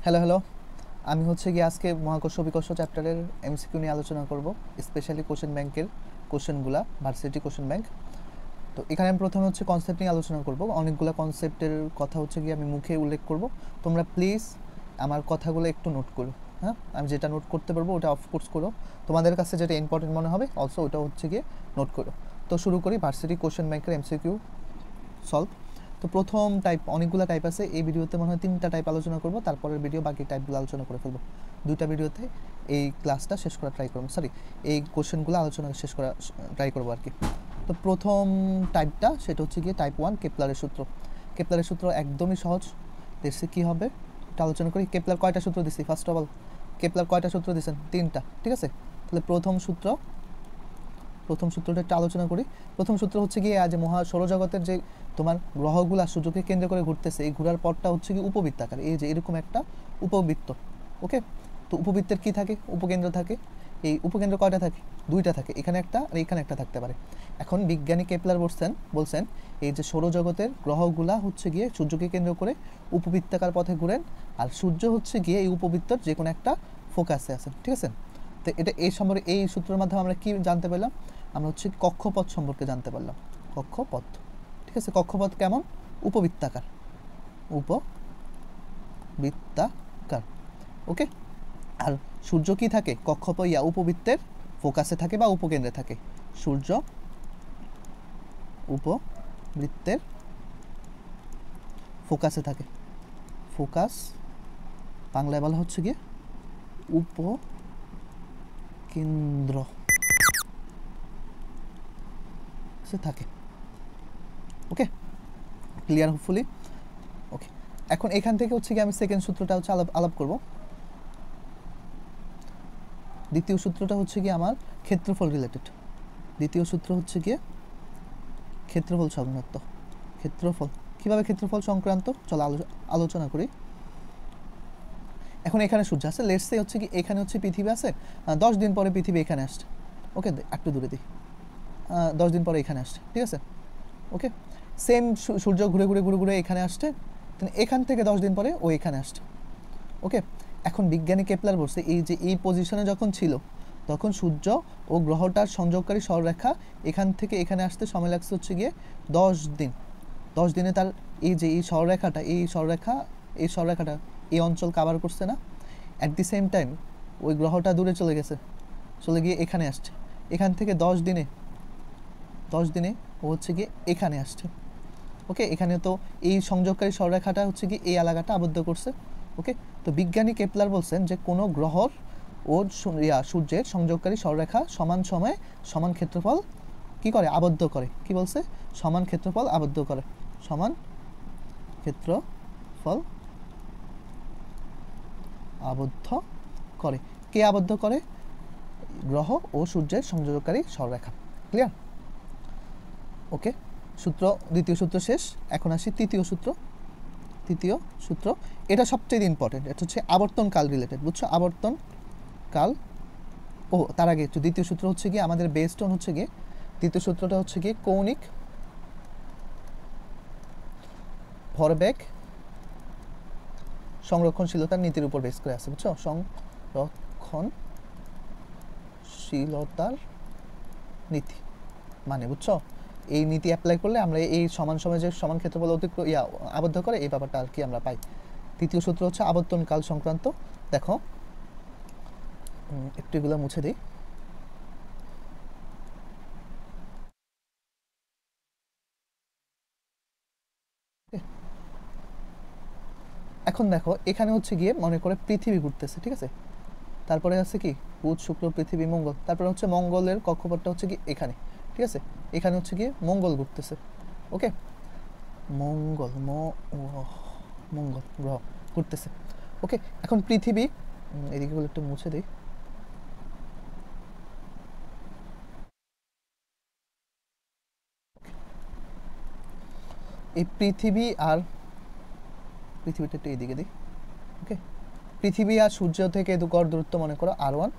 Hello hello, আমি হচ্ছে গিয়ে আজকে মহাকর্ষ বিকর্ষ চ্যাপ্টারের এমসিকিউ নিয়ে আলোচনা করব, স্পেশালি কোশ্চেন ব্যাংকের কোশ্চেনগুলা, ভার্সিটি কোশ্চেন ব্যাংক। তো এখানে আমি প্রথমে হচ্ছে কনসেপ্ট নিয়ে আলোচনা করব। অনেকগুলো কনসেপ্টের কথা হচ্ছে গিয়ে আমি মুখে উল্লেখ করব। তোমরা প্লিজ আমার কথাগুলো একটু নোট করো। হ্যাঁ, আমি যেটা নোট করতে পারবো ওটা অফকোর্স করো, তোমাদের কাছে যেটা ইম্পর্টেন্ট মনে হবে অলসো ওটা হচ্ছে গিয়ে নোট করো। তো শুরু করি ভার্সিটি কোশ্চেন ব্যাংকের এমসিকিউ সলভ। তো প্রথম টাইপ, অনেকগুলো টাইপ আছে, এই ভিডিওতে মনে হয় 3টা টাইপ আলোচনা করব, তারপরের ভিডিও বাকি টাইপগুলো আলোচনা করে ফেলবো। 2টা ভিডিওতে এই ক্লাসটা শেষ করা ট্রাই করবো, সরি এই কোশ্চেনগুলো আলোচনা শেষ করা ট্রাই করবো আর কি। তো প্রথম টাইপটা সেটা হচ্ছে গিয়ে টাইপ 1, কেপলারের সূত্র। কেপলারের সূত্র একদমই সহজ, দেখছি কী হবে এটা আলোচনা করি। কেপলার কয়টা সূত্র দিছি? ফার্স্ট অফ অল কেপলার কয়টা সূত্র দিয়েছেন? 3টা, ঠিক আছে। তাহলে প্রথম সূত্রটা একটা আলোচনা করি। প্রথম সূত্র হচ্ছে গিয়ে আজ মহা সৌরজগতের যে তোমার গ্রহগুলা সূর্যকে কেন্দ্র করে ঘুরতেছে, এই ঘোরার পথটা হচ্ছে কি উপবৃত্তাকার, এই যে এরকম একটা উপবৃত্ত। ওকে, তো উপবৃত্তের কি থাকে? উপকেন্দ্র থাকে। এই উপকেন্দ্র কয়টা থাকে? 2টা থাকে, এখানে একটা আর এখানে একটা থাকতে পারে। এখন বিজ্ঞানী কেপলার বলছেন এই যে সৌরজগতের গ্রহগুলা হচ্ছে গিয়ে সূর্যকে কেন্দ্র করে উপবৃত্তাকার পথে ঘুরেন, আর সূর্য হচ্ছে গিয়ে এই উপবৃত্তর যে কোনো একটা ফোকাসে আছে, ঠিক আছে। তো এটা এই সম্পর্কে, এই সূত্রের মাধ্যমে আমরা কি জানতে পারলাম? আমরা হচ্ছে কক্ষপথ সম্পর্কে জানতে পারলাম। কক্ষপথ, ঠিক আছে। কক্ষপথ কেমন? উপবৃত্তাকার, উপবৃত্তাকার। ওকে, আর সূর্য কি থাকে? উপবৃত্তের ফোকাসে থাকে বা উপকেন্দ্রে থাকে। সূর্য উপবৃত্তের ফোকাসে থাকে। ফোকাস বাংলায় বলা হচ্ছে গিয়ে উপকেন্দ্র থাকে। ওকে, ক্লিয়ার হোপফুলি? ওকে, এখন এখান থেকে হচ্ছে গিয়ে আমি সেকেন্ড সূত্রটা হচ্ছে আলাপ করব। দ্বিতীয় সূত্রটা হচ্ছে গিয়ে আমার ক্ষেত্রফল রিলেটেড। দ্বিতীয় সূত্র হচ্ছে গিয়ে ক্ষেত্রফল সংক্রান্ত। ক্ষেত্রফল, কীভাবে ক্ষেত্রফল সংক্রান্ত চলো আলোচনা করি। এখন এখানে সূর্য আছে, লেটস সে হচ্ছে কি এখানে হচ্ছে পৃথিবী আছে, 10 দিন পরে পৃথিবী এখানে আসছে। ওকে, একটু দূরে দিই, 10 দিন পরে এখানে আসছে, ঠিক আছে। ওকে, সেম সূর্য ঘুরে ঘুরে ঘুরে ঘুরে এখানে আসছে, এখান থেকে 10 দিন পরে ও এখানে আসছে। ওকে, এখন বিজ্ঞানী কেপলার বলছে এই যে এই পজিশনে যখন ছিল তখন সূর্য ও গ্রহটার সংযোগকারী সরলরেখা এখান থেকে এখানে আসতে সময় লাগছে হচ্ছে গিয়ে 10 দিন। 10 দিনে তার এই যে এই সরলরেখাটা এই অঞ্চল কাভার করছে না। অ্যাট দি সেম টাইম ওই গ্রহটা দূরে চলে গিয়ে এখানে আসছে। এখান থেকে 10 দিনে ও হচ্ছে গিয়ে এখানে আসছে। ওকে, এখানে তো এই সংযোগকারী সরলরেখাটা হচ্ছে কি এই এলাকাটা আবদ্ধ করছে। ওকে, তো বিজ্ঞানী কেপলার বলছেন যে কোনো গ্রহর ও সূর্যের সংযোগকারী সরলরেখা সমান সময়ে সমান ক্ষেত্রফল কি করে? আবদ্ধ করে। কি বলছে? সমান ক্ষেত্রফল আবদ্ধ করে। সমান ক্ষেত্রফল আবদ্ধ করে। কে আবদ্ধ করে? গ্রহ ও সূর্যের সংযোগকারী সরলরেখা। ক্লিয়ার? ওকে, দ্বিতীয় সূত্র শেষ। এখন আসি তৃতীয় সূত্র। এটা সবচেয়ে ইম্পর্টেন্ট, এটা হচ্ছে আবর্তন কাল রিলেটেড, বুঝছো? আবর্তন কাল। তার আগে একটু দ্বিতীয় সূত্র হচ্ছে গিয়ে আমাদের বেসড হচ্ছে গিয়ে দ্বিতীয় সূত্রটা হচ্ছে গিয়ে কৌণিক ভরবেগ সংরক্ষণশীলতার নীতির উপর বেস করে আছে, বুঝছো? সংরক্ষণশীলতার নীতি মানে, বুঝছো? এই নীতি অ্যাপ্লাই করলে আমরা এই সমান সময়ে যে সমান ক্ষেত্রফল আবদ্ধ করে এই ব্যাপারটা আর কি আমরা পাই। তৃতীয় সূত্র হচ্ছে আবর্তন কাল সংক্রান্ত। দেখো একটু এগুলো মুছে দিই। এখন দেখো এখানে হচ্ছে গিয়ে মনে করে পৃথিবী ঘুরতেছে, ঠিক আছে। তারপরে আছে কি বুধ, শুক্র, পৃথিবী, মঙ্গল। তারপরে হচ্ছে মঙ্গলের কক্ষপথটা হচ্ছে কি এখানে, ঠিক আছে। এখানে হচ্ছে গিয়ে মঙ্গল ঘুরতেছে। ওকে, মঙ্গল গ্রহ ঘুরতেছে। ওকে, এখন পৃথিবী, এদিকে একটু মুছে দিই। এই পৃথিবীটা একটু এদিকে দিই। ওকে, পৃথিবী আর সূর্য থেকে গড় দূরত্ব মনে করো R1,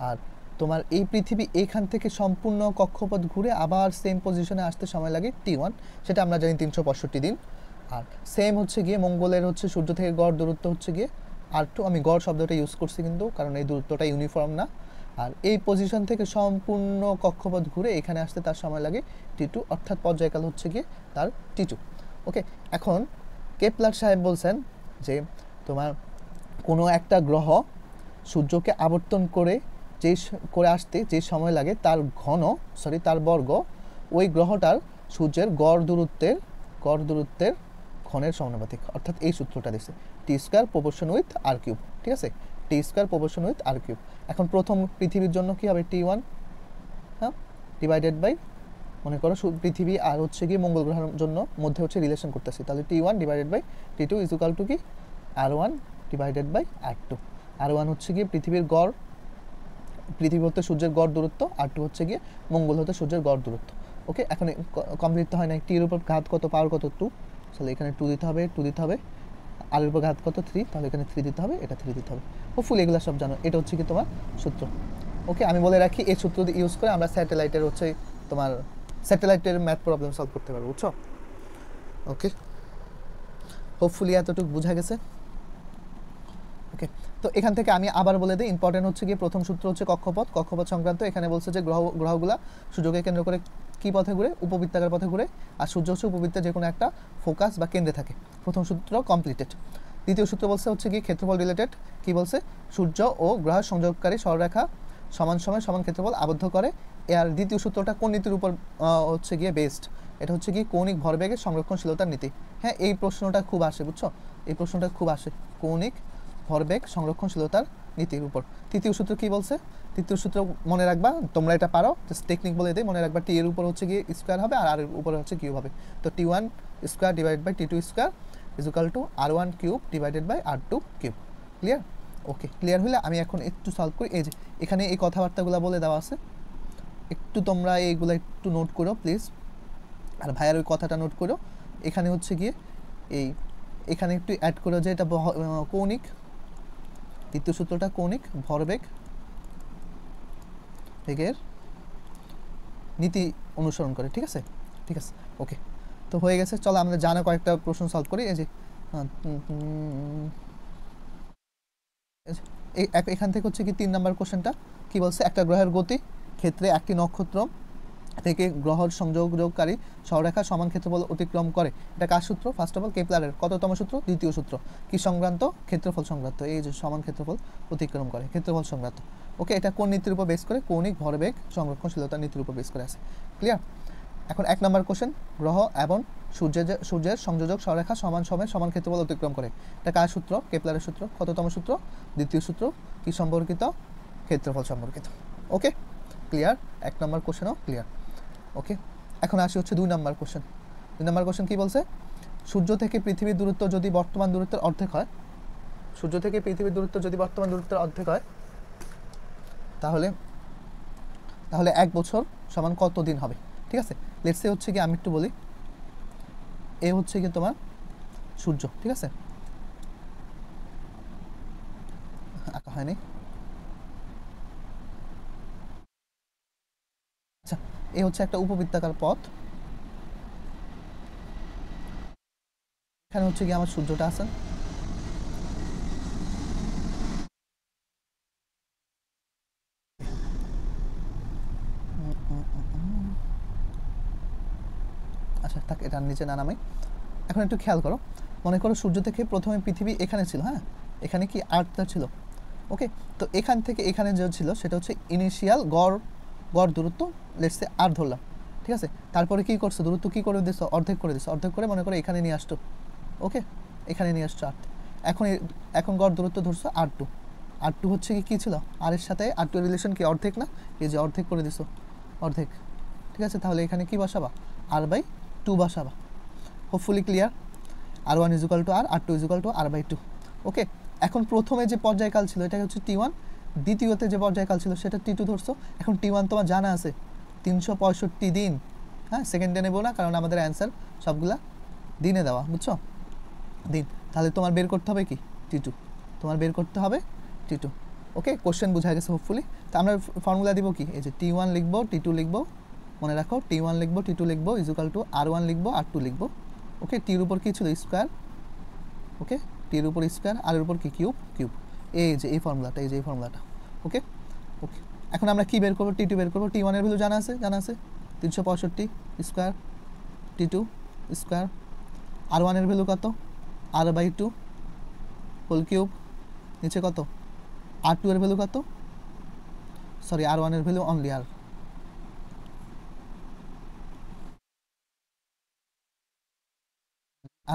আর তোমার এই পৃথিবী এখান থেকে সম্পূর্ণ কক্ষপথ ঘুরে আবার সেম পজিশনে আসতে সময় লাগে T1, সেটা আমরা জানি 365 দিন। আর সেম হচ্ছে গিয়ে মঙ্গলের হচ্ছে সূর্য থেকে গড় দূরত্ব হচ্ছে গিয়ে R2 আমি গড় শব্দটা ইউজ করছি কিন্তু, কারণ এই দূরত্বটা ইউনিফর্ম না। আর এই পজিশন থেকে সম্পূর্ণ কক্ষপথ ঘুরে এখানে আসতে তার সময় লাগে T2, অর্থাৎ পর্যায়কাল হচ্ছে গিয়ে তার T2। ওকে, এখন কেপলার সাহেব বলছেন যে তোমার কোনো একটা গ্রহ সূর্যকে আবর্তন করে করে আসতে যে সময় লাগে তার তার বর্গ ওই গ্রহটার সূর্যের গড় দূরত্বের ঘনের সমানুপাতিক, অর্থাৎ এই সূত্রটা দিচ্ছে T² প্রপোর্শন উইথ R3। ঠিক আছে, T² প্রপোর্শন উইথ R3। এখন প্রথম পৃথিবীর জন্য কি হবে, T1 হ্যাঁ ডিভাইডেড বাই, মনে করো পৃথিবী আর হচ্ছে গিয়ে মঙ্গল গ্রহের জন্য মধ্যে হচ্ছে রিলেশন করতেছি, তাহলে T1 divided by T2 is equal to কি R1 divided by R2। R1 হচ্ছে গিয়ে পৃথিবী হতে সূর্যের গড় দূরত্ব, R2 হচ্ছে গিয়ে মঙ্গল হতে সূর্যের গড় দূরত্ব। ওকে, এখন কমপ্লিট হয় না, টির উপর ঘাত কত, পাওয়ার কত 2, তাহলে এখানে 2 দিতে হবে, আর এর উপর ঘাত কত 3, তাহলে এখানে 3 দিতে হবে, এটা 3 দিতে হবে। হোপফুলি এগুলো সব জানো, এটা হচ্ছে কি তোমার সূত্র। ওকে, আমি বলে রাখি এই সূত্র ইউজ করে আমরা স্যাটেলাইটের ম্যাথ প্রবলেম সলভ করতে পারবো, বুঝছো? ওকে, হোপফুলি এতটুকু বোঝা গেছে। ওকে, তো এখান থেকে আমি আবার বলে দিই, ইম্পর্টেন্ট হচ্ছে গিয়ে প্রথম সূত্র হচ্ছে কক্ষপথ সংক্রান্ত। এখানে বলছে যে গ্রহগুলা সূর্যকে কেন্দ্র করে কি পথে ঘুরে, উপবৃত্তাকার পথে ঘুরে, আর সূর্য হচ্ছে উপবৃত্তের যে কোনো একটা ফোকাস বা কেন্দ্রে থাকে। প্রথম সূত্র কমপ্লিটেড। দ্বিতীয় সূত্র বলছে হচ্ছে কি ক্ষেত্রফল রিলেটেড। কি বলছে, সূর্য ও গ্রহ সংযোগকারী সরলরেখা সমান সময় সমান ক্ষেত্রফল আবদ্ধ করে। আর দ্বিতীয় সূত্রটা কোন নীতির উপর হচ্ছে গিয়ে বেসড, এটা হচ্ছে কি কৌণিক ভরবেগের সংরক্ষণশীলতার নীতি। হ্যাঁ, এই প্রশ্নটা খুব আসে, বুঝছো, এই প্রশ্নটা খুব আসে, কৌণিক ভরবেগ সংরক্ষণশীলতার নীতির উপর। তৃতীয় সূত্র কি বলছে, তৃতীয় সূত্র মনে রাখবা, তোমরা এটা পারো, জাস্ট টেকনিক বলে দিই, মনে রাখবা টি এর উপর হচ্ছে গিয়ে স্কোয়ার হবে আর এর উপরে হচ্ছে কিউব হবে। তো T1 square divided by T2 square is equal to R1 cube divided by R2 cube. Clear? Okay, clear হলে আমি এখন একটু সলভ করি। এই যে এখানে এই কথাবার্তাগুলো বলে দেওয়া আছে, একটু তোমরা এইগুলো একটু নোট করো প্লিজ, আর ভাইয়ার ওই কথাটা নোট করো। এখানে হচ্ছে গিয়ে এখানে একটু অ্যাড করো যে এটা কৌণিক, তৃতীয় সূত্রটা কৌণিক বেগের নীতি অনুসরণ করে। ঠিক আছে, ওকে, তো হয়ে গেছে। চলো আমরা জানা কয়েকটা প্রশ্ন সলভ করি। এই যে এখান থেকে হচ্ছে কি 3 নাম্বার কোশ্চেনটা কি বলছে, একটা গ্রহের গতি ক্ষেত্রে একটি নক্ষত্র থেকে গ্রহের সংযোগকারী সরলরেখা সমান ক্ষেত্রফল অতিক্রম করে। এটা কার সূত্র? ফার্স্ট অফ অল কেপলারের কততম সূত্র? দ্বিতীয় সূত্র। কি সংক্রান্ত? ক্ষেত্রফল সংক্রান্ত। এই যে সমান ক্ষেত্রফল অতিক্রম করে, ক্ষেত্রফল সংক্রান্ত। ওকে, এটা কোন নীতির উপর বেস করে? কৌণিক ভরবেগ সংরক্ষণশীলতার নীতির উপর বেস করে আছে। ক্লিয়ার? এখন 1 নম্বর কোশ্চেন, গ্রহ এবং সূর্যের সংযোজক সরলরেখা সমান সময়ে সমান ক্ষেত্রফল অতিক্রম করে। এটা কার সূত্র? কেপলারের সূত্র। কততম সূত্র? দ্বিতীয় সূত্র। কি সম্পর্কিত? ক্ষেত্রফল সম্পর্কিত। ওকে, ক্লিয়ার? 1 নম্বর কোশ্চেনও ক্লিয়ার। ওকে, এখন আসি হচ্ছে 2 নম্বর কোশ্চেন। 2 নম্বর কোশ্চেন কি বলছে, সূর্য থেকে পৃথিবীর দূরত্ব যদি বর্তমান দূরত্বের অর্ধেক হয়, সূর্য থেকে পৃথিবীর দূরত্ব যদি বর্তমান দূরত্বের অর্ধেক হয়, তাহলে 1 বছর সমান কত দিন হবে? ঠিক আছে, লেটস সে হচ্ছে কি আমি একটু বলি, এ হচ্ছে কি তোমার সূর্য। ঠিক আছে, আঁকা হয়নি। আচ্ছা, এ হচ্ছে একটা উপবৃত্তাকার পথ, এখানে হচ্ছে কি আমার সূর্যটা আছে। আচ্ছা থাক, এটা নিচে না নামাই। এখন একটু খেয়াল করো, মনে করো সূর্য থেকে প্রথমে পৃথিবী এখানে ছিল, হ্যাঁ এখানে কি আর্থটা ছিল। ওকে, তো এখান থেকে এখানে যে ছিল সেটা হচ্ছে ইনিশিয়াল গড় দূরত্ব, লেটস সে আর ধরলাম। ঠিক আছে, তারপরে কি করছো, দূরত্ব কি করে দিছো, অর্ধেক করে মনে করো এখানে নিয়ে আসতো। ওকে, এখানে নিয়ে আসছো আর্থ। এখন গড় দূরত্ব ধরছো R2 হচ্ছে কি ছিল, আর এর সাথে R2 রিলেশন কি অর্ধেক না, এই যে অর্ধেক করে দিছো, অর্ধেক। ঠিক আছে, তাহলে এখানে কি বসাবা, R/2 বসাবা। Hopefully clear? R1 is equal to R2 is equal to R/2। Okay, এখন প্রথমে যে পর্যায়কাল ছিল এটা হচ্ছে T1, দ্বিতীয়তে যে পর্যায়কাল ছিল সেটা T2 ধরছো। এখন T1 তোমার জানা আছে 365 দিন, হ্যাঁ সেকেন্ডে নেবো না, কারণ আমাদের অ্যান্সার সবগুলা দিনে দেওয়া, বুঝছো, দিন। তাহলে তোমার বের করতে হবে কি T2, ওকে, কোশ্চেন বোঝা গেছে হোপফুলি। তো আমরা ফর্মুলা দিব কি, এই যে T1 লিখবো, T2 লিখবো, মনে রাখো T1 লিখবো, T2 লিখবো, ইজ ইকুয়াল টু R1 লিখবো, R2 লিখবো। ওকে, টির উপর কি ছিল, স্কোয়ার। ওকে, T টি এর উপর স্কোয়ার, আর এর উপর কি কিউব, কিউব। এই যে এই ফর্মুলাটা, এই যে এই ফর্মুলাটা। ওকে ওকে, এখন আমরা কি বের করবো? টি টু বের করবো। টি ওয়ানের ভ্যালু জানা আছে, 365 স্কোয়ার টি টু স্কোয়ার। আর ওয়ানের ভ্যালু কত? r/2 whole cube. নিচে কত? আর টু এর ভ্যালু কত? সরি, আর ওয়ানের value only R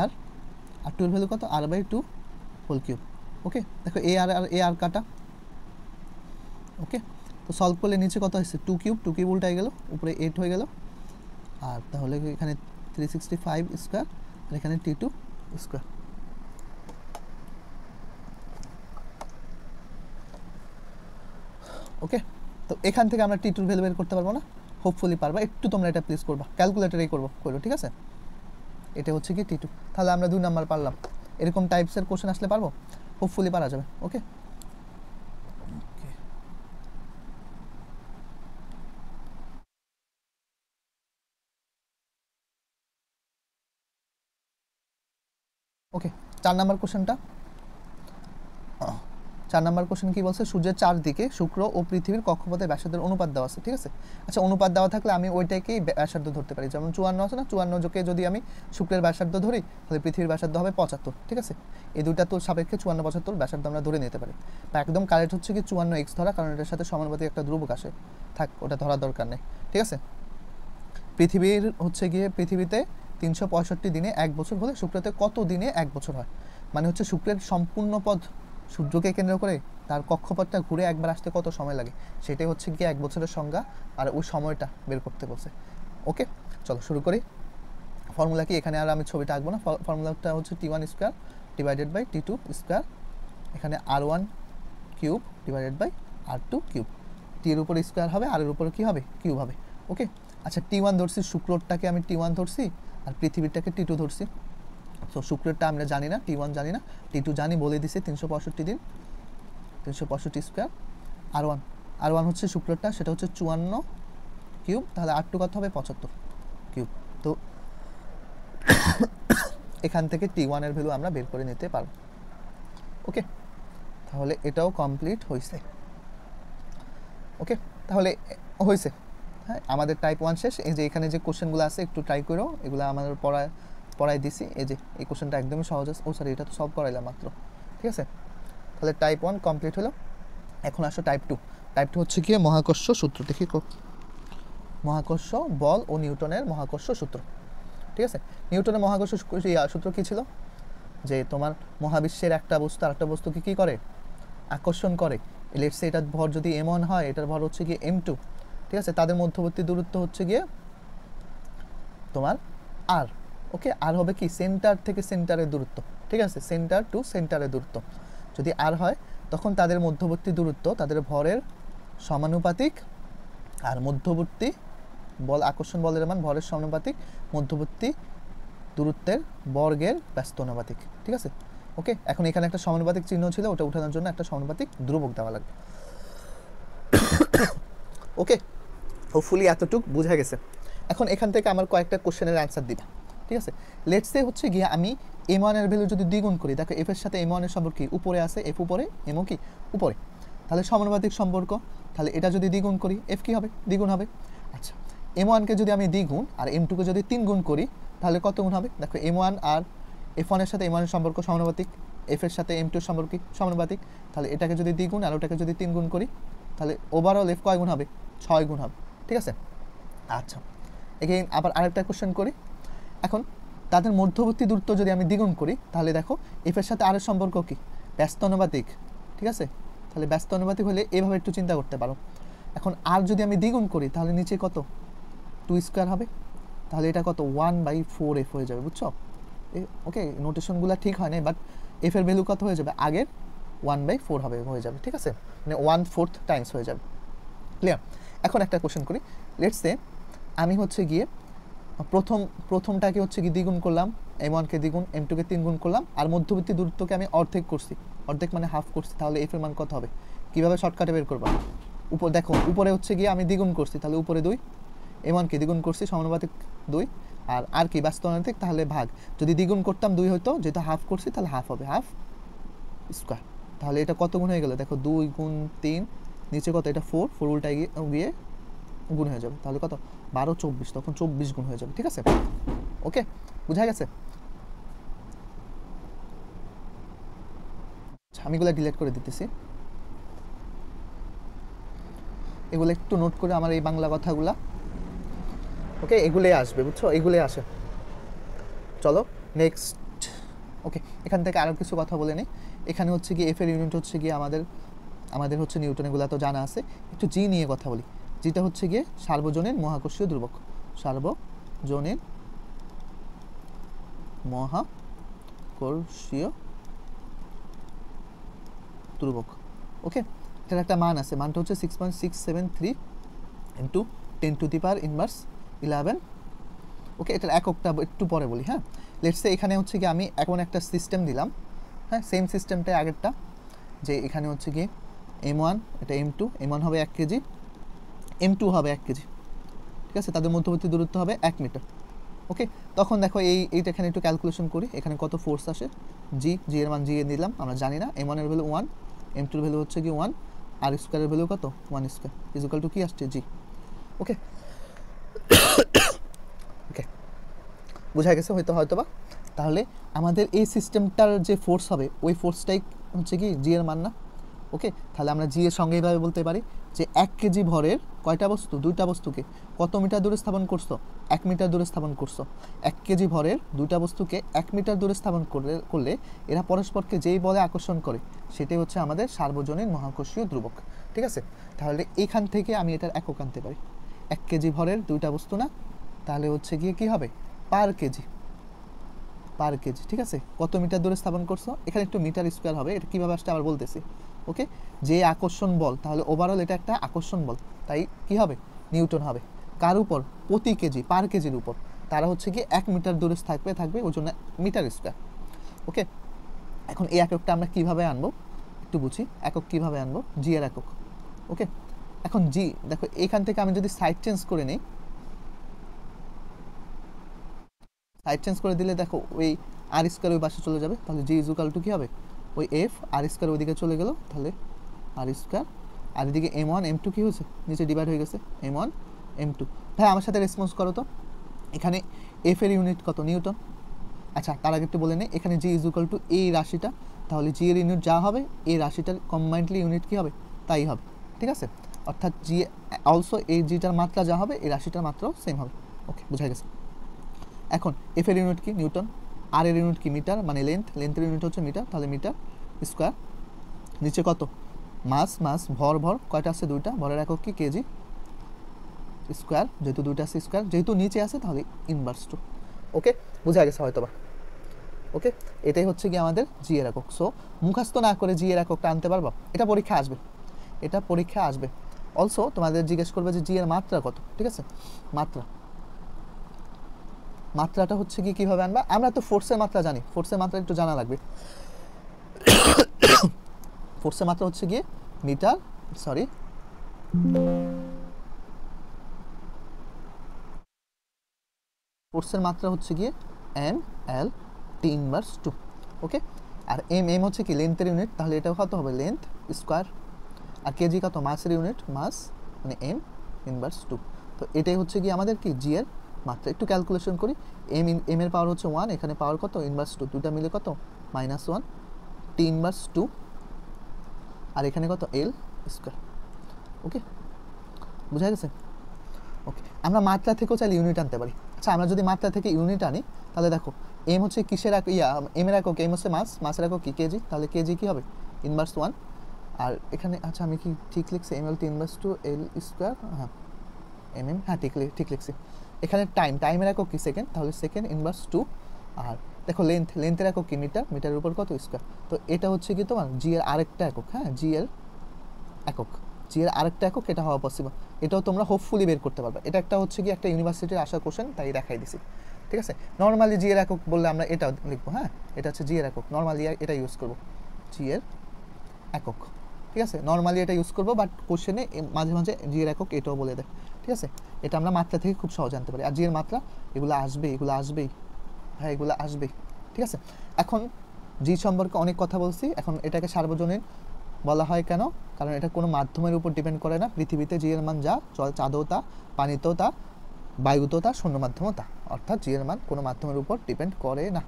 R R two এর ভ্যালু কত? r/2 whole cube. ওকে, দেখো এ আর কাটা। ওকে, তো সলভ করলে নিচে কত আসছে? 2 কিউব, 2 কিউব উল্টাই গেল, উপরে 8 হয়ে গেল। আর তাহলে এখানে 365 স্কোয়ার, আর এখানে T2 স্কোয়ার। ওকে, তো এখান থেকে আমরা T2 ভ্যালু বের করতে পারবো না? হোপফুলি পারবা। একটু তোমরা এটা প্লিজ করবা, ক্যালকুলেটারেই করবো, ঠিক আছে? এটা হচ্ছে কি T2। তাহলে আমরা 2 নাম্বার পারলাম। এরকম টাইপসের কোশ্চেন আসলে পারবো, হোপফুলি পারা যাবে। ওকে, ওকে, 4 নাম্বার কোশ্চেনটা। 4 নাম্বার কোশ্চেন কি বলছে? সূর্যের চারদিকে শুক্র ও পৃথিবীর কক্ষপথের ব্যাসার্ধের অনুপাত দেওয়া আছে, ঠিক আছে? আচ্ছা, অনুপাত দেওয়া থাকলে আমি ওইটাকেই ব্যাসার্ধ ধরতে পারি। যেমন 54 আছে না, 54 যদি আমি শুক্রের ব্যাসার্ধ ধরি, তাহলে পৃথিবীর ব্যাসার্ধ হবে 75, ঠিক আছে? এই দুইটা তো সাপেক্ষে 54, 75 ব্যাসার্ধ আমরা ধরে নিতে পারি। বা একদম কারেক্ট হচ্ছে কি 54x ধরা, কারণ এটার সাথে সমানুপাতিক একটা ধ্রুবক আসে। থাক, ওটা ধরার দরকার নেই, ঠিক আছে? পৃথিবীর হচ্ছে গিয়ে পৃথিবীতে 365 দিনে 1 বছর হলে শুক্রতে কত দিনে 1 বছর হয়? মানে হচ্ছে শুক্রের সম্পূর্ণ পথ সূর্যকে কেন্দ্র করে তার কক্ষপথটা ঘুরে একবার আসতে কত সময় লাগে, সেটাই হচ্ছে গিয়ে 1 বছরের সংজ্ঞা। আর ওই সময়টা বের করতে বলছে। ওকে, চলো শুরু করি। ফর্মুলা কি? এখানে আর আমি ছবিটা আঁকবো না। ফর্মুলাটা হচ্ছে T1 square divided by T2 square, এখানে R1 cube divided by R2 cube. T এর উপর স্কোয়ার হবে, আর এর উপর কি হবে? কিউব হবে। ওকে, আচ্ছা, T1 ধরছি, শুক্রটাকে আমি T1 ধরছি, আর পৃথিবীরটাকে T2 ধরছি। তো শুক্রেরটা আমরা জানি না, T1 জানি না, T2 জানি, বলে দিছি 365 দিন, 365 স্কোয়ার। আর ওয়ান হচ্ছে শুক্রেরটা, সেটা হচ্ছে 54 কিউব। তাহলে R2 কত হবে? 75 কিউব। তো এখান থেকে T1 এর ভ্যালু আমরা বের করে নিতে পারবো। ওকে, তাহলে এটাও কমপ্লিট হয়েছে। ওকে, তাহলে হয়েছে। হ্যাঁ, আমাদের টাইপ 1 শেষ। এই যে এখানে যে কোশ্চেনগুলো আছে একটু ট্রাই করো, এগুলো আমাদের পড়াই দিছি। এই যে এই কোশ্চেনটা একদমই সহজ আছে। ও সরি, এটা তো সলভ করাইলাম মাত্র, ঠিক আছে? তাহলে টাইপ 1 কমপ্লিট হলো। এখন আসো টাইপ 2। টাইপ 2 হচ্ছে গিয়ে মহাকর্ষ সূত্র। দেখি মহাকর্ষ বল ও নিউটনের মহাকর্ষ সূত্র, ঠিক আছে? নিউটনের মহাকর্ষ সূত্র কী ছিল? যে তোমার মহাবিশ্বের একটা বস্তু আরেকটা বস্তুকে কী করে? আকর্ষণ করে। লেটস সে এটার ভর যদি m1 হয়, এটার ভর হচ্ছে গিয়ে m2, ঠিক আছে? তাদের মধ্যবর্তী দূরত্ব হচ্ছে গিয়ে তোমার r। ওকে, আর হবে কি? সেন্টার থেকে সেন্টারের দূরত্ব, ঠিক আছে? সেন্টার টু সেন্টারের দূরত্ব যদি r হয়, তখন তাদের মধ্যবর্তী দূরত্ব তাদের ভরের সমানুপাতিক, আর মধ্যবর্তী বল, আকর্ষণ বলের মান ভরের সমানুপাতিক, মধ্যবর্তী দূরত্বের বর্গের ব্যস্ত অনুপাতিক, ঠিক আছে? ওকে, এখন এখানে একটা সমানুপাতিক চিহ্ন ছিল, ওটা উঠানোর জন্য একটা সমানুপাতিক ধ্রুবক দেওয়া লাগবে। ওকে, হোপফুলি এতটুক বোঝা গেছে। এখন এখান থেকে আমার কয়েকটা কোশ্চেনের অ্যান্সার দিবা, ঠিক আছে? লেটস সে হচ্ছে গিয়ে আমি m1 এর ভ্যালু যদি দ্বিগুণ করি, দেখো f এর সাথে m1 এর সম্পর্ক কি? উপরে আছে, f উপরে, mও কি উপরে, তাহলে সমানুপাতিক সম্পর্ক। তাহলে এটা যদি দ্বিগুণ করি, f কি হবে? দ্বিগুণ হবে। আচ্ছা, m1 কে যদি আমি দ্বিগুণ আর m2 কে যদি 3 গুণ করি, তাহলে কত গুণ হবে? দেখো m1 আর f1 এর সাথে m1 এর সম্পর্ক সমানুপাতিক, f এর সাথে m2 এর সম্পর্ক কি? সমানুপাতিক। তাহলে এটাকে যদি দ্বিগুণ আর ওটাকে যদি 3 গুণ করি, তাহলে ওভারঅল f কয় গুণ হবে? 6 গুণ হবে, ঠিক আছে? আচ্ছা, এগেইন আবার আরেকটা কোশ্চেন করি। এখন তাদের মধ্যবর্তী দূরত্ব যদি আমি দ্বিগুণ করি, তাহলে দেখো এফ এর সাথে আর এর সম্পর্ক কি? ব্যস্ত অনুপাতিক, ঠিক আছে? তাহলে ব্যস্ত অনুপাতিক হলে এভাবে একটু চিন্তা করতে পারো। এখন আর যদি আমি দ্বিগুণ করি, তাহলে নিচে কত? 2 স্কোয়ার হবে। তাহলে এটা কত? 1/4f হয়ে যাবে, বুঝছো? ওকে, নোটেশনগুলো ঠিক হয় না, বাট এফ এর ভ্যালু কত হয়ে যাবে? আগের 1/4 হবে, হয়ে যাবে, ঠিক আছে? মানে 1/4 টাইমস হয়ে যাবে। ক্লিয়ার? এখন একটা কোশ্চেন করি। লেটস সে আমি হচ্ছে গিয়ে প্রথমটাকে হচ্ছে কি দ্বিগুণ করলাম, m1 কে দ্বিগুণ, m2 কে 3 গুণ করলাম, আর মধ্যবর্তী দূরত্বকে আমি অর্ধেক করছি, অর্ধেক মানে হাফ করছি। তাহলে f এর মান কত হবে? কিভাবে শর্টকাটে বের করব? উপর দেখো, উপরে হচ্ছে গিয়ে আমি দ্বিগুণ করছি, তাহলে উপরে 2, m1 কে দ্বিগুণ করছি, সমানুপাতিক 2, আর কি ব্যস্ত অনুপাতিক, তাহলে ভাগ। যদি দ্বিগুণ করতাম 2 হতো, যেহেতু হাফ করছি তাহলে হাফ হবে, হাফ স্কোয়ার। তাহলে এটা কত গুণ হয়ে গেল দেখো, 2 গুণ 3, নিচে কত, এটা 4, 4 উল্টায় গিয়ে গুণ হয়ে যাবে, তাহলে কত 12 24, তখন 24 গুণ হয়ে যাবে। ঠিক আছে, ওকে, বুঝা গেছে? আমি এগুলো ডিলিট করে দিতেছি, এগুলো একটু নোট করে আমার এই বাংলা কথাগুলা, ওকে, এগুলোই আসবে, বুঝছো, এগুলোই আসে। চলো নেক্সট। ওকে, এখান থেকে আরও কিছু কথা বলে নিই। এখানে হচ্ছে কি এফ এর ইউনিট হচ্ছে গিয়ে আমাদের হচ্ছে নিউটন, এগুলো তো জানা আছে। একটু জি নিয়ে কথা বলি, যেটা হচ্ছে গিয়ে সার্বজনীন মহাকর্ষীয় ধ্রুবক, সার্বজনীন মহাকর্ষীয় ধ্রুবক। ওকে, এটার একটা মান আছে, মানটা হচ্ছে 6.673 ইন্টু 10⁻11। ওকে, এটার এককটা একটু পরে বলি। হ্যাঁ, লেটসে এখানে হচ্ছে কি আমি এখন একটা সিস্টেম দিলাম, হ্যাঁ, সেম সিস্টেমটাই আগেরটা, যে এখানে হচ্ছে কি M1, এটা M2, M1 হবে 1 কেজি, M2 হবে 1 কেজি, ঠিক আছে, তাদের মধ্যবর্তী দূরত্ব হবে 1 মিটার। ওকে, তখন দেখো এইটা এখানে একটু ক্যালকুলেশন করি, এখানে কত ফোর্স আসে, জি এর মান জি এ দিলাম, আমরা জানি না। M1 এর ভ্যালু 1, M2 এর ভ্যালু হচ্ছে কি 1, আর স্কোয়ারের ভ্যালু কত, 1 স্কোয়ার ইকুয়াল টু কি আসছে, জি। ওকে, ওকে, বোঝা গেছে হয়তো বা। তাহলে আমাদের এই সিস্টেমটার যে ফোর্স হবে, ওই ফোর্সটাই হচ্ছে কি জি এর মান না। ওকে, তাহলে আমরা জি এর সঙ্গে এইভাবে বলতে পারি যে 1 কেজি ভরের কয়টা বস্তু, দুইটা বস্তুকে কত মিটার দূরে স্থাপন করছো, 1 মিটার দূরে স্থাপন করছো। 1 কেজি ভরের দুইটা বস্তুকে 1 মিটার দূরে স্থাপন করলে এরা পরস্পরকে যেই বলে আকর্ষণ করে, সেটাই হচ্ছে আমাদের সার্বজনীন মহাকর্ষীয় ধ্রুবক। ঠিক আছে, তাহলে এখান থেকে আমি এটার একক আনতে পারি। 1 কেজি ভরের দুইটা বস্তু না, তাহলে হচ্ছে গিয়ে কি হবে, পার কেজি, ঠিক আছে, কত মিটার দূরে স্থাপন করছো, এখানে একটু মিটার স্কোয়ার হবে, এটা কীভাবে আসছে আবার বলতেছি। ওকে, যে আকর্ষণ বল, তাহলে ওভারঅল এটা একটা আকর্ষণ বল, তাই কি হবে, নিউটন হবে। কার উপর, প্রতি কেজি, পার কেজির উপর, তারা হচ্ছে কি 1 মিটার দূরে থাকবে, ওই জন্য মিটার স্কোয়ার। ওকে, এখন এই এককটা আমরা কীভাবে আনবো একটু বুঝি, একক কীভাবে আনবো, জি এর একক। ওকে, এখন জি দেখো, এখান থেকে আমি যদি সাইড চেঞ্জ করে নিই, সাইড চেঞ্জ করে দিলে দেখো ওই আর স্কোয়ার ওই পাশে চলে যাবে, তাহলে জি ইকুয়াল টু কী হবে, ওই এফ আর স্কোয়ার ওইদিকে চলে গেল, তাহলে আর স্কোয়ার, আর এদিকে M1 M2 কী হয়েছে, নিচে ডিভাইড হয়ে গেছে, M1 M2। ভাই আমার সাথে রেসপন্স করো তো, এখানে এফ এর ইউনিট কত, নিউটন। আচ্ছা, তার আগে একটু বলে নেই, এখানে জি ইকুয়াল টু এই রাশিটা, তাহলে জি এর ইউনিট যা হবে, এই রাশিটার কম্বাইন্ডলি ইউনিট কী হবে, তাই হবে। ঠিক আছে, অর্থাৎ জি অলসো এই জিটার মাত্রা যা হবে, এই রাশিটার মাত্রাও সেম হবে। ওকে, বোঝা গেছে। এখন এফ এর ইউনিট কি, নিউটন, আর এর ইউনিট কি, মিটার, মানে লেন্থের ইউনিট হচ্ছে মিটার, তাহলে মিটার স্কোয়ার, নিচে কত, মাস, ভর কয়টা আছে, দুইটা, ভরের একক কি, কেজি স্কোয়ার, যেহেতু দুইটা আছে স্কোয়ার, যেহেতু নিচে আছে তাহলে ইনভার্স টু। ওকে, বোঝা গেছে হয়তো বা। ওকে, এটাই হচ্ছে কি আমাদের জি এর একক। সো মুখস্থ না করে জি এর এককটা আনতে পারবা, এটা পরীক্ষা আসবে, অলসো তোমাদের জিজ্ঞেস করবে যে জি এর মাত্রা কত। ঠিক আছে, মাত্রাটা হচ্ছে কি, কীভাবে আনবা, আমরা তো ফোর্সের মাত্রা জানি, ফোর্সের মাত্রা একটু জানা লাগবে। ফোর্সের মাত্রা হচ্ছে গিয়ে মিটার, ফোর্সের মাত্রা হচ্ছে গিয়ে ML T⁻²। ওকে, আর এম হচ্ছে কি লেন্থের ইউনিট, তাহলে এটা কত হবে, লেন্থ স্কোয়ার, আর কেজি কত, মাসের ইউনিট, মাস, মানে M⁻²। তো এটাই হচ্ছে কি আমাদের কি জি এর মাত্রা। একটু ক্যালকুলেশন করি, এম এর পাওয়ার হচ্ছে 1, এখানে পাওয়ার কত, ইনভার্স 2, দুটা মিলে কত, -1 T⁻², আর এখানে কত, L স্কোয়ার। ওকে, বুঝা গেছে। ওকে, আমরা মাত্রা থেকেও চাইলে ইউনিট আনতে পারি। আচ্ছা, আমরা যদি মাত্রা থেকে ইউনিট আনি, তাহলে দেখো এম হচ্ছে কিসের এম এর একক, এম হচ্ছে মাসের একক কি, কেজি, তাহলে কেজি কি হবে, ইনভার্স 1, আর এখানে আচ্ছা আমি কি ঠিক লিখছি, ML T⁻², L স্কোয়ার, হ্যাঁ হ্যাঁ ঠিক লিখছি। এখানে টাইমের একক কি, সেকেন্ড, তাহলে সেকেন্ড ইনভার্স 2, আর দেখো লেন্থের একক কি, মিটারের উপর কত, স্কোয়ার। তো এটা হচ্ছে কি তোমার জি এর আরেকটা একক, হ্যাঁ জি এর আরেকটা একক, এটা হওয়া পসিবল। এটাও তোমরা হোপফুলি বের করতে পারবে। এটা একটা হচ্ছে কি একটা ইউনিভার্সিটির আসা কোশ্চেন, তাই দেখাই দিছি। ঠিক আছে, নর্মালি জি এর একক বললে আমরা এটা লিখবো, হ্যাঁ এটা হচ্ছে জি এর একক, নর্মালি এটা ইউজ করবো, জি এর একক। ঠিক আছে, নর্মালি এটা ইউজ করবো, বাট কোশ্চেনে মাঝে মাঝে জি এর একক এটাও বলে দেয়। ঠিক আছে, এটা আমরা মাত্রা থেকে খুব সহজ জানতে পারি। আর জি এর মাত্রা এগুলো আসবেই, হ্যাঁ এগুলো আসবেই। ঠিক আছে, এখন জি সম্পর্কে অনেক কথা বলছি, এখন এটাকে সার্বজনীন বলা হয় কেন? কারণ এটা কোনো মাধ্যমের উপর ডিপেন্ড করে না। পৃথিবীতে জি এর মান যা, চাঁদেও তা, পানিতেও তা, বায়ুতেও তা, শূন্য মাধ্যমেও তা, অর্থাৎ জি এর মান কোনো মাধ্যমের উপর ডিপেন্ড করে না।